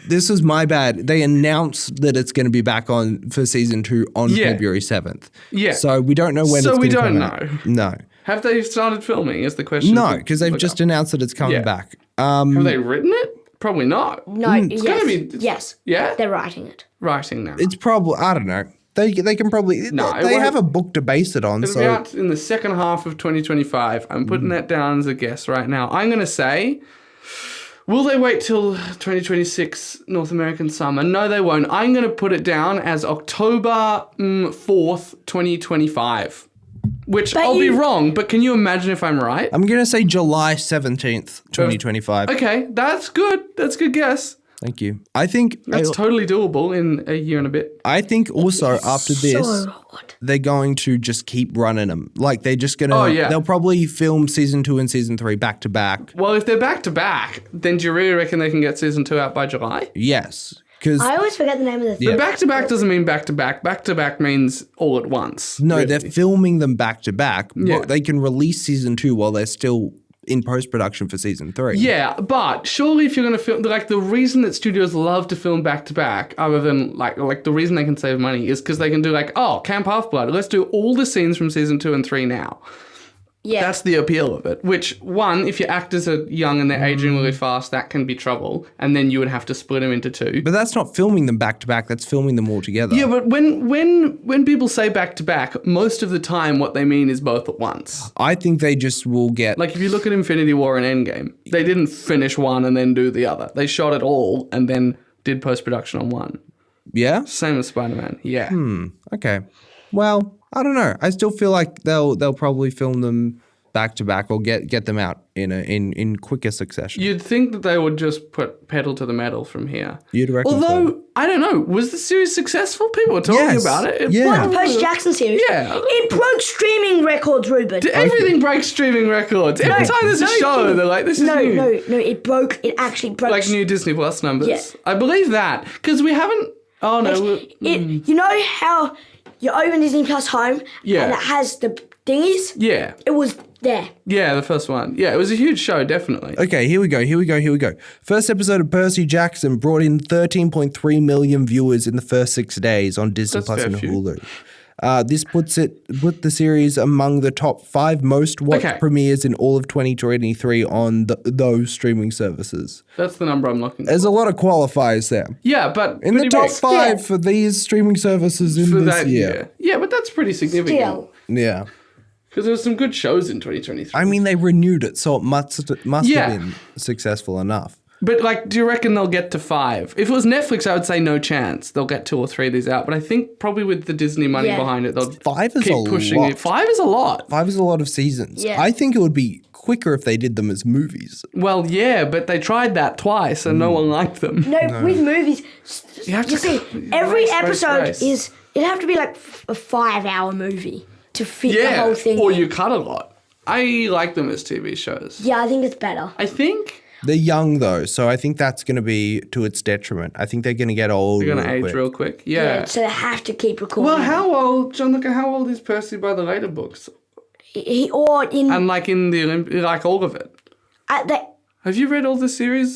this was my bad. They announced that it's going to be back on for season 2 on Yeah. February 7th. Yeah. So we don't know when So it's we going to don't come out. know. No. Have they started filming is the question. No, to because they've look just up. announced that it's coming Yeah. back. Have they written it? Probably not. No, It's yes. gonna be- yes. Yeah? They're writing it. Writing now. It's probably, I don't know. They can probably, No, it they won't- have a book to base it on. It'll be So out in the second half of 2025. I'm putting that down as a guess right now. I'm going to say, will they wait till 2026 North American summer? No, they won't. I'm going to put it down as October 4th, 2025. Which But I'll be you- wrong, but can you imagine if I'm right? I'm going to say July 17th, 2025. Okay, that's good. That's a good guess. Thank you. I think That's totally doable in a year and a bit. I think also after this, So hot. they're going to just keep running them. Like they're just going to, Oh, yeah. they'll probably film season 2 and season 3 back to back. Well, if they're back to back, then do you really reckon they can get season 2 out by July? Yes. Because, I always forget the name of the thing. Yeah. Back to back doesn't mean back to back. Back to back means all at once. no, really. they're filming them back to back. Yeah. But they can release season 2 while they're still in post-production for season 3. Yeah, but surely if you're going to film, like the reason that studios love to film back to back, other than like the reason they can save money is because they can do like, oh, Camp Half-Blood, let's do all the scenes from season 2 and 3 now. Yeah. That's the appeal of it. Which, one, if your actors are young and they're aging really fast, that can be trouble. And then you would have to split them into 2. But that's not filming them back to back. That's filming them all together. Yeah, but when people say back to back, most of the time what they mean is both at once. I think they just will get. Like if you look at Infinity War and Endgame, they didn't finish one and then do the other. They shot it all and then did post-production on one. Yeah? Same as Spider-Man. Yeah. Okay. Well, I don't know. I still feel like they'll probably film them back to back or get them out in quicker succession. You'd think that they would just put pedal to the metal from here. You'd reckon Although, so. I don't know, was the series successful? People were talking Yes. about it. Yeah. What, the Percy Jackson series? Yeah. It broke streaming records, Reuben. Everything breaks streaming records. Every time there's a show, they're like, this is No, new. no, it actually broke. Like new Disney Plus numbers. Yeah. I believe that. Because we haven't... Oh, no. You know how you open Disney Plus Home Yeah. and it has the thingies? Yeah. It was there. Yeah, the first one. Yeah, it was a huge show, definitely. Okay, here we go. First episode of Percy Jackson brought in 13.3 million viewers in the first 6 days on Disney That's Plus fair and few. Hulu. This put the series among the top 5 most watched Okay. premieres in all of 2023 on those streaming services. That's the number I'm looking for. There's a lot of qualifiers there. Yeah, but... In the pretty top big 5 Yeah. for these streaming services in for this that year. year. Yeah, but that's pretty significant. Still. Yeah. Because there were some good shows in 2023. I mean, they renewed it, so it must Yeah. have been successful enough. But, like, do you reckon they'll get to 5? If it was Netflix, I would say no chance. They'll get 2 or 3 of these out. But I think probably with the Disney money Yeah. behind it, they'll 5 is keep a pushing lot. it. 5 is a lot. 5 is a lot of seasons. Yeah. I think it would be quicker if they did them as movies. Well, yeah, but they tried that twice and no one liked them. No, with movies, You have to see, every race. episode it'd have to be like a 5-hour movie to fit the whole thing. Or in. you cut a lot. I like them as TV shows. Yeah, I think it's better. I think They're young though, so I think that's going to be to its detriment. I think they're going to get old. they're going to age quick. real quick. Yeah, Yeah. so they have to keep recording. Well, how old, Gianluca, how old is Percy by the later books? or in And like in the like all of it. at the Have you read all the series?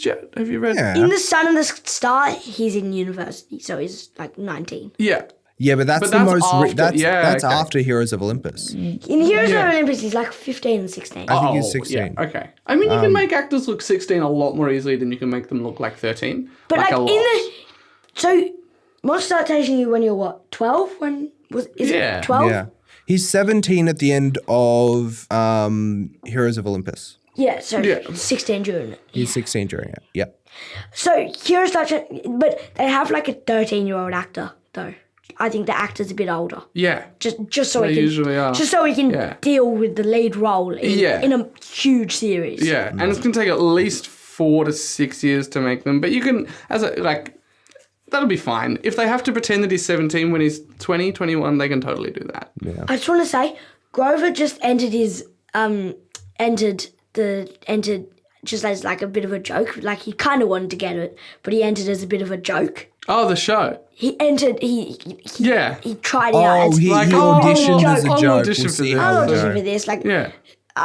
Jet? Have you read? Yeah. in the Sun and the Star, he's in university, so he's like 19. Yeah. Yeah, but that's But the that's most. after- That's okay. after Heroes of Olympus. In Heroes Yeah. of Olympus, he's like 15 and 16. I think he's Oh, 16. Yeah, okay. I mean, you can make actors look 16 a lot more easily than you can make them look like 13. But like a in lot. the so must start teaching you when you're what 12? When is Yeah. it 12? Yeah. He's 17 at the end of Heroes of Olympus. Yeah, so Yeah. 16 during it. He's 16 during it. Yeah. So Heroes start, but they have like a 13-year-old actor though. I think the actor's a bit older. Yeah. Just so They he can usually are. just so he can Yeah. deal with the lead role in a huge series. Yeah. And it's going to take at least 4 to 6 years to make them. But you can, that'll be fine. If they have to pretend that he's 17 when he's 20, 21, they can totally do that. Yeah. I just want to say, Grover just entered just as like a bit of a joke. Like he kind of wanted to get it, but he entered as a bit of a joke. Oh, the show. He entered. Yeah. He tried it out. Oh, he like, auditioned as a I'll joke. audition We'll for see this. how I'll it audition goes. for this. Like, Yeah.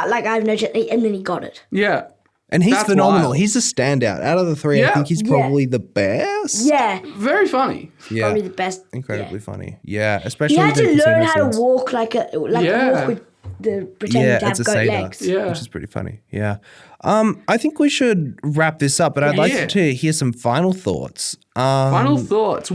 like I have no. And then he got it. Yeah. And he's That's phenomenal. wild. He's a standout. Out of the three, I Yeah. think he's probably the best. Yeah, Very funny. Yeah. probably the best. Incredibly Yeah. funny. Yeah, especially He had the to casino learn how scenes. to walk like Yeah. walk with the pretending Yeah, to it's have a goat satyr, legs. Yeah. which is pretty funny. Yeah. I think we should wrap this up, but I'd like Yeah. to hear some final thoughts. Final thoughts.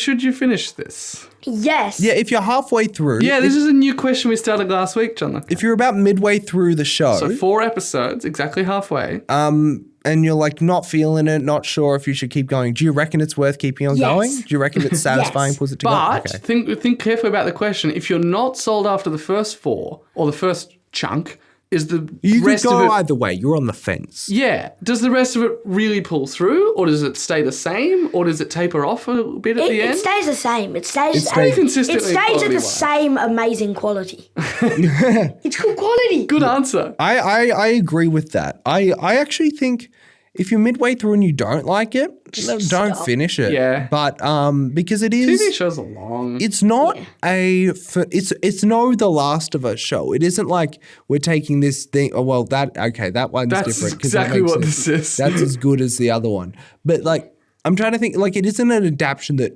Should you finish this? Yes. Yeah, if you're halfway through, Yeah, this is a new question we started last week, John. if you're about midway through the show, So 4 episodes, exactly halfway. and you're like not feeling it, not sure if you should keep going, do you reckon it's worth keeping on Yes. going? Do you reckon it's satisfying? Yes. Pulls it together? But think carefully about the question. If you're not sold after the first 4 or the first chunk, is the You could rest go of it? either way. You're on the fence. Yeah. Does the rest of it really pull through, or does it stay the same, or does it taper off a bit at the It end? stays the same. It stays stays consistently It stays at the quality-wise. same amazing quality. It's good quality. Good answer. I agree with that. I actually think if you're midway through and you don't like it, don't stop. finish it. Yeah. But because it is TV shows are long. it's not it's no The Last of Us show. It isn't like we're taking this thing. Oh well, that one's That's different. 'cause that exactly makes what sense. this is. That's as good as the other one. But like, I'm trying to think. Like, it isn't an adaptation that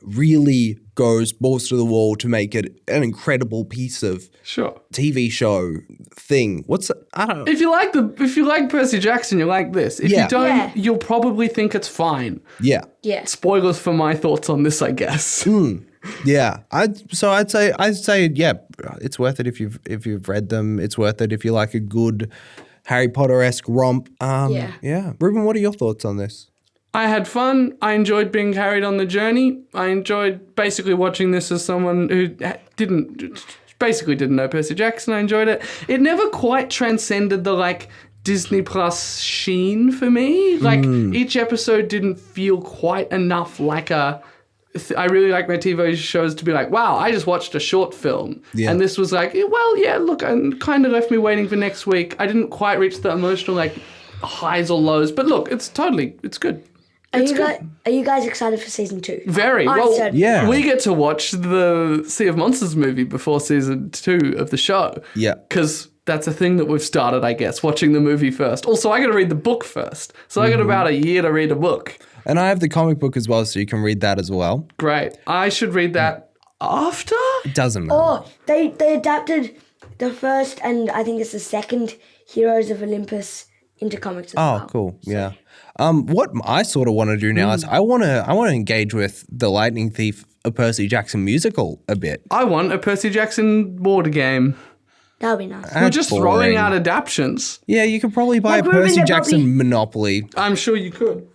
really goes balls to the wall to make it an incredible piece of Sure. TV show thing. I don't know. If you like Percy Jackson, you like this. If Yeah. you don't, Yeah. you'll probably think it's fine. Yeah. Yeah. Spoilers for my thoughts on this, I guess. Yeah, I'd say yeah, it's worth it if you've read them. It's worth it if you like a good Harry Potter-esque romp. Yeah. Reuben, what are your thoughts on this? I had fun. I enjoyed being carried on the journey. I enjoyed basically watching this as someone who didn't know Percy Jackson. I enjoyed it. It never quite transcended the Disney Plus sheen for me. Each episode didn't feel quite enough like I really like my TV shows to be like, wow, I just watched a short film. Yeah. And this was like, well, yeah, look, it kind of left me waiting for next week. I didn't quite reach the emotional highs or lows. But look, it's good. Are you guys excited for season 2? Very. I Well, said- Yeah. we get to watch the Sea of Monsters movie before season 2 of the show. Yeah. Because that's a thing that we've started, I guess, watching the movie first. Also, I got to read the book first. So I got about a year to read a book. And I have the comic book as well, so you can read that as well. Great. I should read that after? It doesn't matter. Oh, they adapted the first and I think it's the second Heroes of Olympus into comics as well. Oh, cool. Yeah. What I sort of want to do now is I want to engage with the Lightning Thief, a Percy Jackson musical a bit. I want a Percy Jackson board game. That would be nice. We're just boring. throwing out adaptions. Yeah, you could probably buy Like a Reuben, Percy they're Jackson probably- Monopoly. I'm sure you could.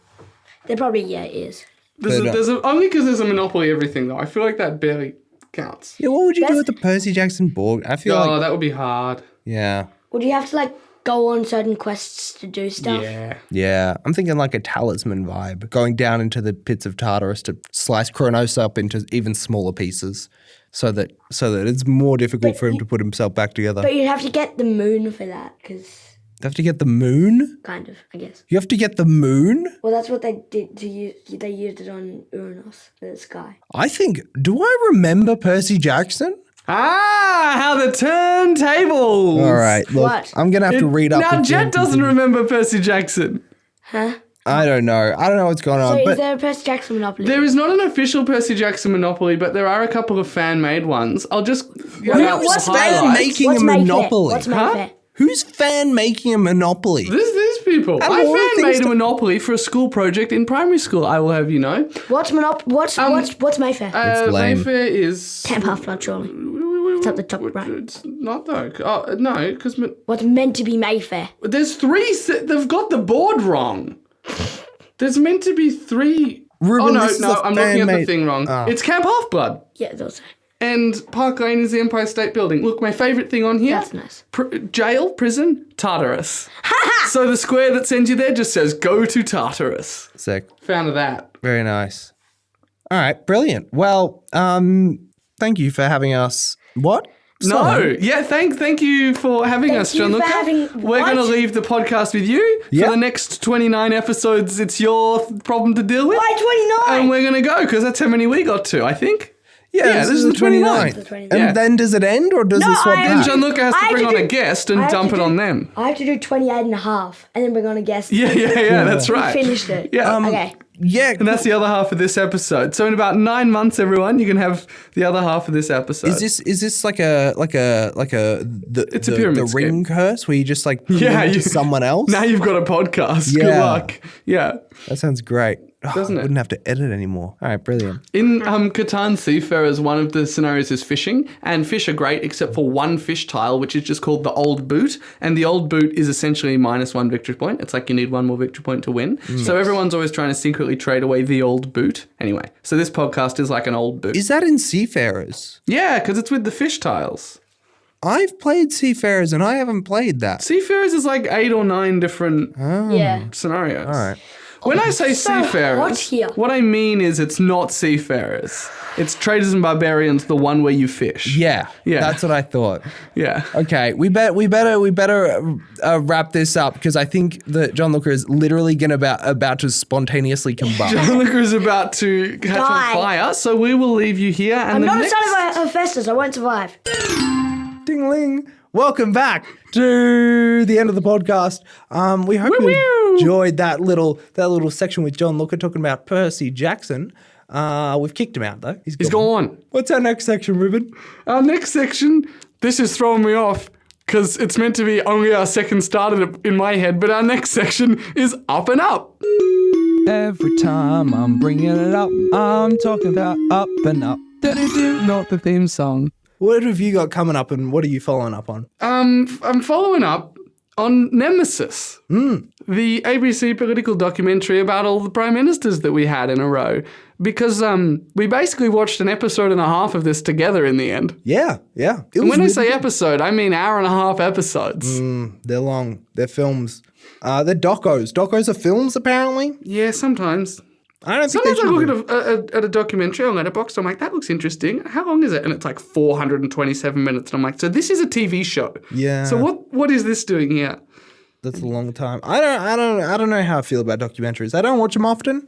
There probably, it is. Only because there's a Monopoly everything, though. I feel like that barely counts. Yeah, what would you do That's- with the Percy Jackson board? I feel Oh, like that would be hard. yeah. Or do you have to like go on certain quests to do stuff? Yeah, I'm thinking like a talisman vibe, going down into the pits of Tartarus to slice Kronos up into even smaller pieces, so that it's more difficult for him to put himself back together. But you have to get the moon for that, because You have to get the moon? kind of, I guess. You have to get the moon? Well, that's what they did to use. They used it on Uranus, the sky. I think, do I remember Percy Jackson? How the turntables. All right, look, What? I'm going to have to read up. Now, the Jett doesn't remember Percy Jackson. Huh? I don't know. I don't know what's going So on. is But there a Percy Jackson Monopoly? There is not an official Percy Jackson Monopoly, but there are a couple of fan-made ones. I'll just give out what's some fan highlights. making What's a Mayfair? monopoly? What's Mayfair? Who's fan making a monopoly? These people. Have I more fan things made a to- monopoly for a school project in primary school, I will have you know. What's Mayfair? It's lame. Mayfair is... Camp Half-Blood, surely. It's at the top right. It's not though. Oh, no, because What's meant to be Mayfair? there's three... They've got the board wrong. There's meant to be three... Reuben, oh, no, this is a I'm looking at the fan-made- thing wrong. It's Camp Half-Blood. Yeah, those. And Park Lane is the Empire State Building. Look, my favourite thing on here. That's nice. Jail, prison, Tartarus. So the square that sends you there just says, go to Tartarus. Sick. Fan of that. Very nice. All right, brilliant. Well, thank you for having us. What? No, Sorry. yeah, thank you for having us, you for Gianluca. having- We're what? going to leave the podcast with you. Yeah. For the next 29 episodes, it's your problem to deal with. Why 29? And we're going to go, because that's how many we got to, I think. Yeah, this is the 29th. The 29th. And Yeah. then does it end or does No, it swap I- back? And Gianluca has I to have bring to on do- a guest I and have dump to it do- on them. I have to do 28 and a half, and then we're going to guess. Yeah, that's right. Finished it. Yeah. Okay. Yeah. And that's the other half of this episode. So in about 9 months, everyone, you can have the other half of this episode. Is this like a It's a pyramid the ring scheme. curse where you just like put Yeah, it to you- someone else? Now you've got a podcast. Good Yeah. luck. Yeah. That sounds great. Doesn't it? Wouldn't have to edit anymore. All right, brilliant. In Catan Seafarers, one of the scenarios is fishing, and fish are great except for one fish tile, which is just called the Old Boot, and the Old Boot is essentially -1 victory point. It's like you need one more victory point to win. So everyone's always trying to secretly trade away the Old Boot. Anyway, so this podcast is like an Old Boot. Is that in Seafarers? Yeah, because it's with the fish tiles. I've played Seafarers and I haven't played that. Seafarers is like 8 or 9 different Yeah. scenarios. All right. When I say so hot seafarers, here. what I mean is it's not seafarers. It's traders and barbarians, the one where you fish. Yeah. Yeah. That's what I thought. Yeah. Okay, we better wrap this up because I think that Gianluca is literally about to spontaneously combust. Gianluca is about to catch on Die. fire, so we will leave you here. And I'm the not next... a son of Hephaestus. I won't survive. Ding-ling. Welcome back to the end of the podcast. We hope you enjoyed that little section with Gianluca talking about Percy Jackson. We've kicked him out though. He's gone. What's our next section, Reuben? Our next section, this is throwing me off because it's meant to be only our second started in my head, but our next section is Up and Up. Every time I'm bringing it up, I'm talking about up and up. Not the theme song. What have you got coming up and what are you following up on? I'm following up on Nemesis, the ABC political documentary about all the prime ministers that we had in a row. Because we basically watched an episode and a half of this together in the end. Yeah. It And was when I really say good. episode, I mean hour and a half episodes. They're long. They're films. They're docos. Docos are films, apparently. Yeah, sometimes. I don't think Sometimes I they should look at a documentary on Letterboxd, I'm like, that looks interesting. How long is it? And it's like 427 minutes. And I'm like, so this is a TV show. Yeah. So what is this doing here? That's a long time. I don't know how I feel about documentaries. I don't watch them often.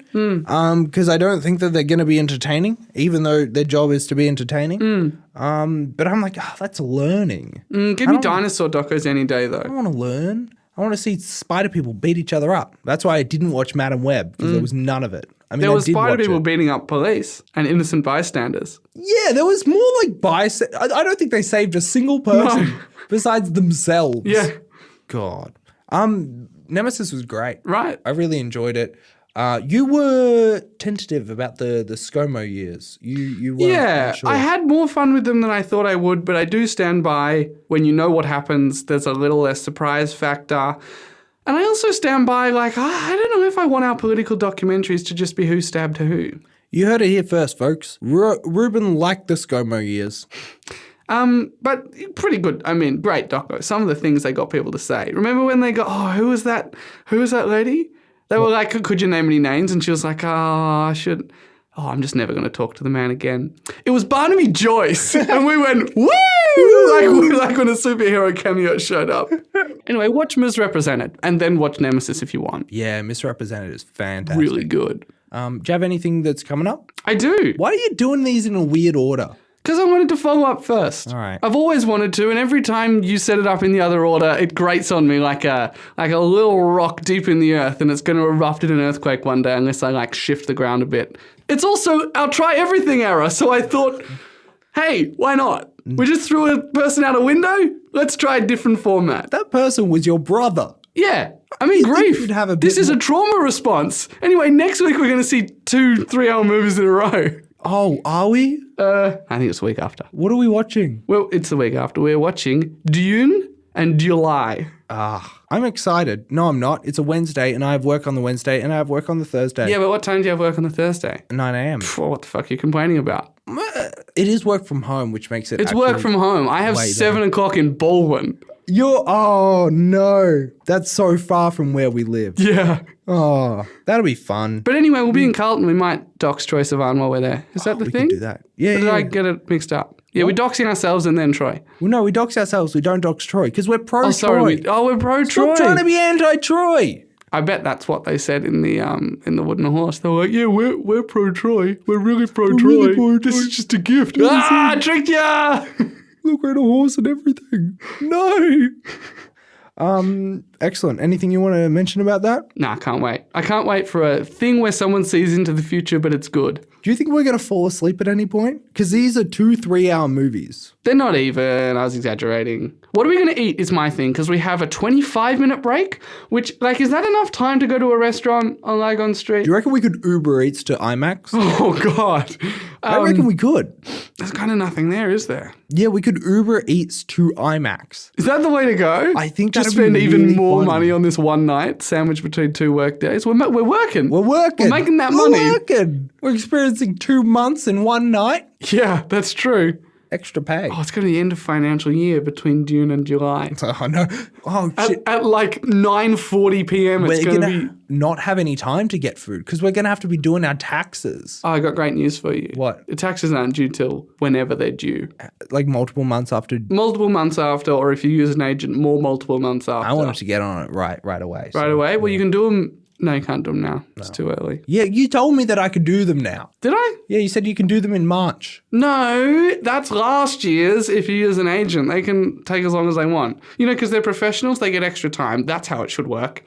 Because I don't think that they're going to be entertaining, even though their job is to be entertaining. But I'm like, that's learning. Give me dinosaur docos any day, I though. want to learn. I want to see spider people beat each other up. That's why I didn't watch Madam Web, because there was none of it. I mean, There I was did spider watch people it. beating up police and innocent bystanders. Yeah, there was more like I don't think they saved a single person besides themselves. Yeah. God. Nemesis was great. Right. I really enjoyed it. You were tentative about the ScoMo years. You weren't Yeah, sure. I had more fun with them than I thought I would, but I do stand by when you know what happens, there's a little less surprise factor. And I also stand by, like, I don't know if I want our political documentaries to just be who stabbed who. You heard it here first, folks. Reuben liked the ScoMo years. But pretty good. I mean, great doco. Some of the things they got people to say. Remember when they got, who was that? Who was that lady? They were like, could you name any names? And she was like, I'm just never going to talk to the man again. It was Barnaby Joyce. And we went, woo! like when a superhero cameo showed up. Anyway, watch Misrepresented and then watch Nemesis if you want. Yeah, Misrepresented is fantastic. Really good. Do you have anything that's coming up? I do. Why are you doing these in a weird order? Because I wanted to follow up first. All right. I've always wanted to, and every time you set it up in the other order, it grates on me like a little rock deep in the earth, and it's going to erupt in an earthquake one day unless I shift the ground a bit. It's also our try everything era, so I thought, hey, why not? We just threw a person out a window. Let's try a different format. That person was your brother. Yeah. I mean, grief. you'd have a bit This is a trauma response. Anyway, next week we're going to see 2 3-hour movies in a row. Oh, are we? I think it's the week after. What are we watching? Well, it's the week after. We're watching Dune and July. I'm excited. No, I'm not. It's a Wednesday, and I have work on the Wednesday, and I have work on the Thursday. Yeah, but what time do you have work on the Thursday? 9 a.m. Well, what the fuck are you complaining about? It is work from home, which makes it It's work from home. I have 7 o'clock in Baldwin. Oh, no. That's so far from where we live. Yeah. Oh, that'll be fun. But anyway, we'll be in Carlton. We might dox Troy Sivan while we're there. Is that the we thing? can do that. Yeah, Or did yeah. I get it mixed up? Yeah, we're doxing ourselves and then Troy. Well, no, we dox ourselves. We don't dox Troy because we're pro Oh, sorry. Troy. We're pro Troy. Stop trying to be anti-Troy. I bet that's what they said in the Wooden Horse. They were like, yeah, we're pro Troy. We're really pro Troy. really pro This Troy. is just a gift. I tricked ya! Look, we're on a horse and everything. No. Excellent. Anything you want to mention about that? Nah, I can't wait. I can't wait for a thing where someone sees into the future, but it's good. Do you think we're going to fall asleep at any point? Because these are 2 3-hour movies. They're not even. I was exaggerating. What are we going to eat is my thing, because we have a 25-minute break, which, is that enough time to go to a restaurant on Lygon Street? Do you reckon we could Uber Eats to IMAX? Oh, God. I reckon we could. There's kind of nothing there, is there? Yeah, we could Uber Eats to IMAX. Is that the way to go? I think just that'd be spend even really more fun. money on this one night, sandwiched between 2 work days. We're working. We're working. We're making that We're money. working. We're experiencing 2 months in one night. Yeah, that's true. Extra pay. Oh, it's going to be the end of financial year between June and July. Oh, no. Oh, shit. At 9:40 p.m. it's We're going going to be... to not have any time to get food because we're going to have to be doing our taxes. Oh, I got great news for you. What? The taxes aren't due till whenever they're due. Like multiple months after. Multiple months after, or if you use an agent, more multiple months after. I wanted to get on it right away. Right away? Well, you can do them... No, you can't do them now. It's too early. Yeah, you told me that I could do them now. Did I? Yeah, you said you can do them in March. No, that's last year's. If you use an agent, they can take as long as they want. Because they're professionals, they get extra time. That's how it should work.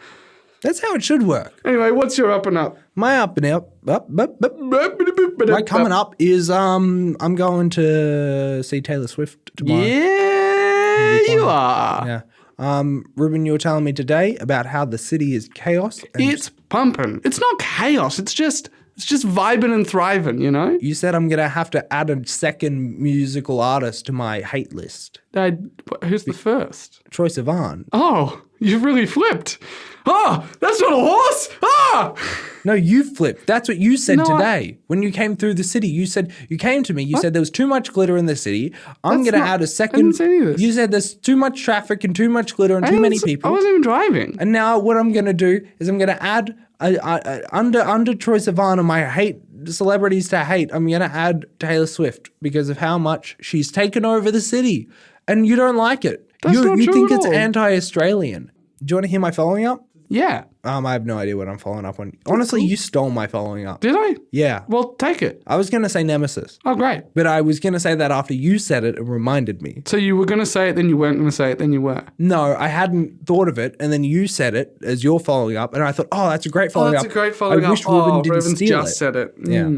That's how it should work. Anyway, what's your up and up? My up and up. My coming up is I'm going to see Taylor Swift tomorrow. Yeah, you are. Yeah. Reuben, you were telling me today about how the city is chaos. And It's pumping. It's not chaos. It's just vibing and thriving, you said I'm going to have to add a second musical artist to my hate list. Who's the first? Troye Sivan. Oh, you've really flipped. Oh, that's not a horse. Ah! No, you flipped. That's what you said No, today. When you came through the city, you came to me, you said there was too much glitter in the city. I'm going to add a second. I didn't say any of this. You said there's too much traffic and too much glitter and too many people. I wasn't even driving. And now what I'm going to do is I'm going to add under Troye Sivan and my celebrities to hate, I'm going to add Taylor Swift because of how much she's taken over the city. And you don't like it. That's not you true think at it's all. anti-Australian. Do you want to hear my following up? Yeah. I have no idea what I'm following up on. Honestly, you stole my following up. Did I? Yeah. Well, take it. I was going to say Nemesis, Oh, great. but I was going to say that after you said it and reminded me. So you were going to say it, then you weren't going to say it, then you were. No, I hadn't thought of it, and then you said it as your following up, and I thought, oh, that's a great following up. That's a great following I up. wish Reuben didn't Reuben's steal just it. said it. Yeah.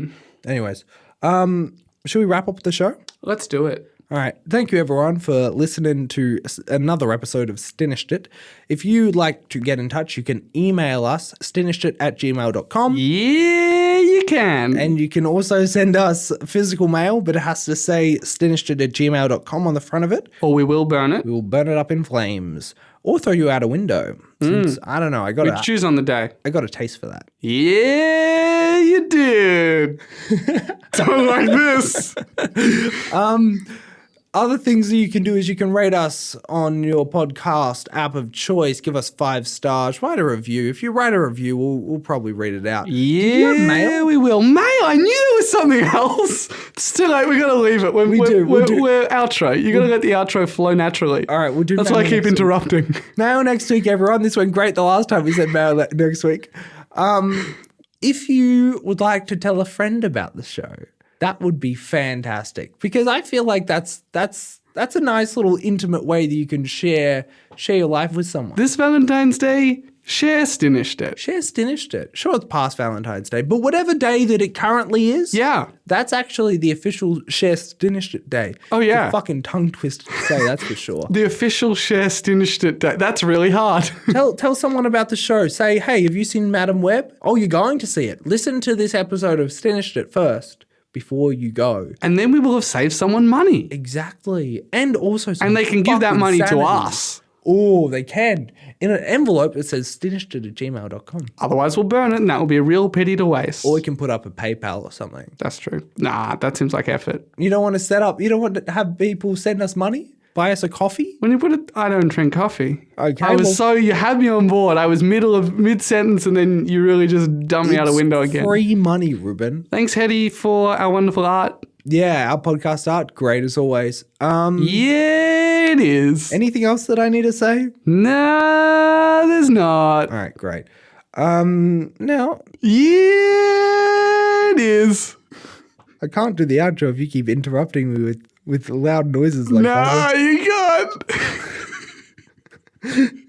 Anyways, should we wrap up the show? Let's do it. All right. Thank you, everyone, for listening to another episode of Stinishedit. If you'd like to get in touch, you can email us, stinishedit@gmail.com. Yeah, you can. And you can also send us physical mail, but it has to say stinishedit@gmail.com on the front of it. Or we will burn it. We will burn it up in flames or throw you out a window. Since, I don't know. I got Choose on the day. a taste for that. Yeah, you did. Don't like this. Other things that you can do is you can rate us on your podcast app of choice. Give us 5 stars. Write a review. If you write a review, we'll probably read it out. Yeah, mail? we will. Mail? I knew there was something else. It's too late. We got to leave it. We're outro. You got to let the outro flow naturally. All right, we'll do That's mail why I keep next week. interrupting. Mail next week, everyone. This went great the last time we said mail next week. If you would like to tell a friend about the show, that would be fantastic, because I feel like that's a nice little intimate way that you can share your life with someone. This Valentine's Day, share stinishedit. Share stinishedit. Sure, it's past Valentine's Day, but whatever day that it currently is, Yeah. that's actually the official share stinishedit day. Oh, yeah. It's a fucking tongue twister to say, that's for sure. The official share stinishedit day. That's really hard. Tell someone about the show. Say, hey, have you seen Madam Web? Oh, you're going to see it. Listen to this episode of Stinishedit first before you go. And then we will have saved someone money. Exactly. And also some And they can give that fucking money to sanity. us. Oh, they can. In an envelope that says stinishedit@gmail.com. Otherwise, we'll burn it, and that will be a real pity to waste. Or we can put up a PayPal or something. That's true. Nah, that seems like effort. You don't want to have people send us money? Buy us a coffee? When you put it, I don't drink coffee. Okay, You had me on board. I was mid-sentence, and then you really just dumped me out a window again. Free money, Reuben. Thanks, Hetty, for our wonderful art. Yeah, our podcast art, great as always. Yeah, it is. Anything else that I need to say? Nah, there's not. All right, great. Now, Yeah, it is. I can't do the outro if you keep interrupting me with loud noises like Nah, that. you can't.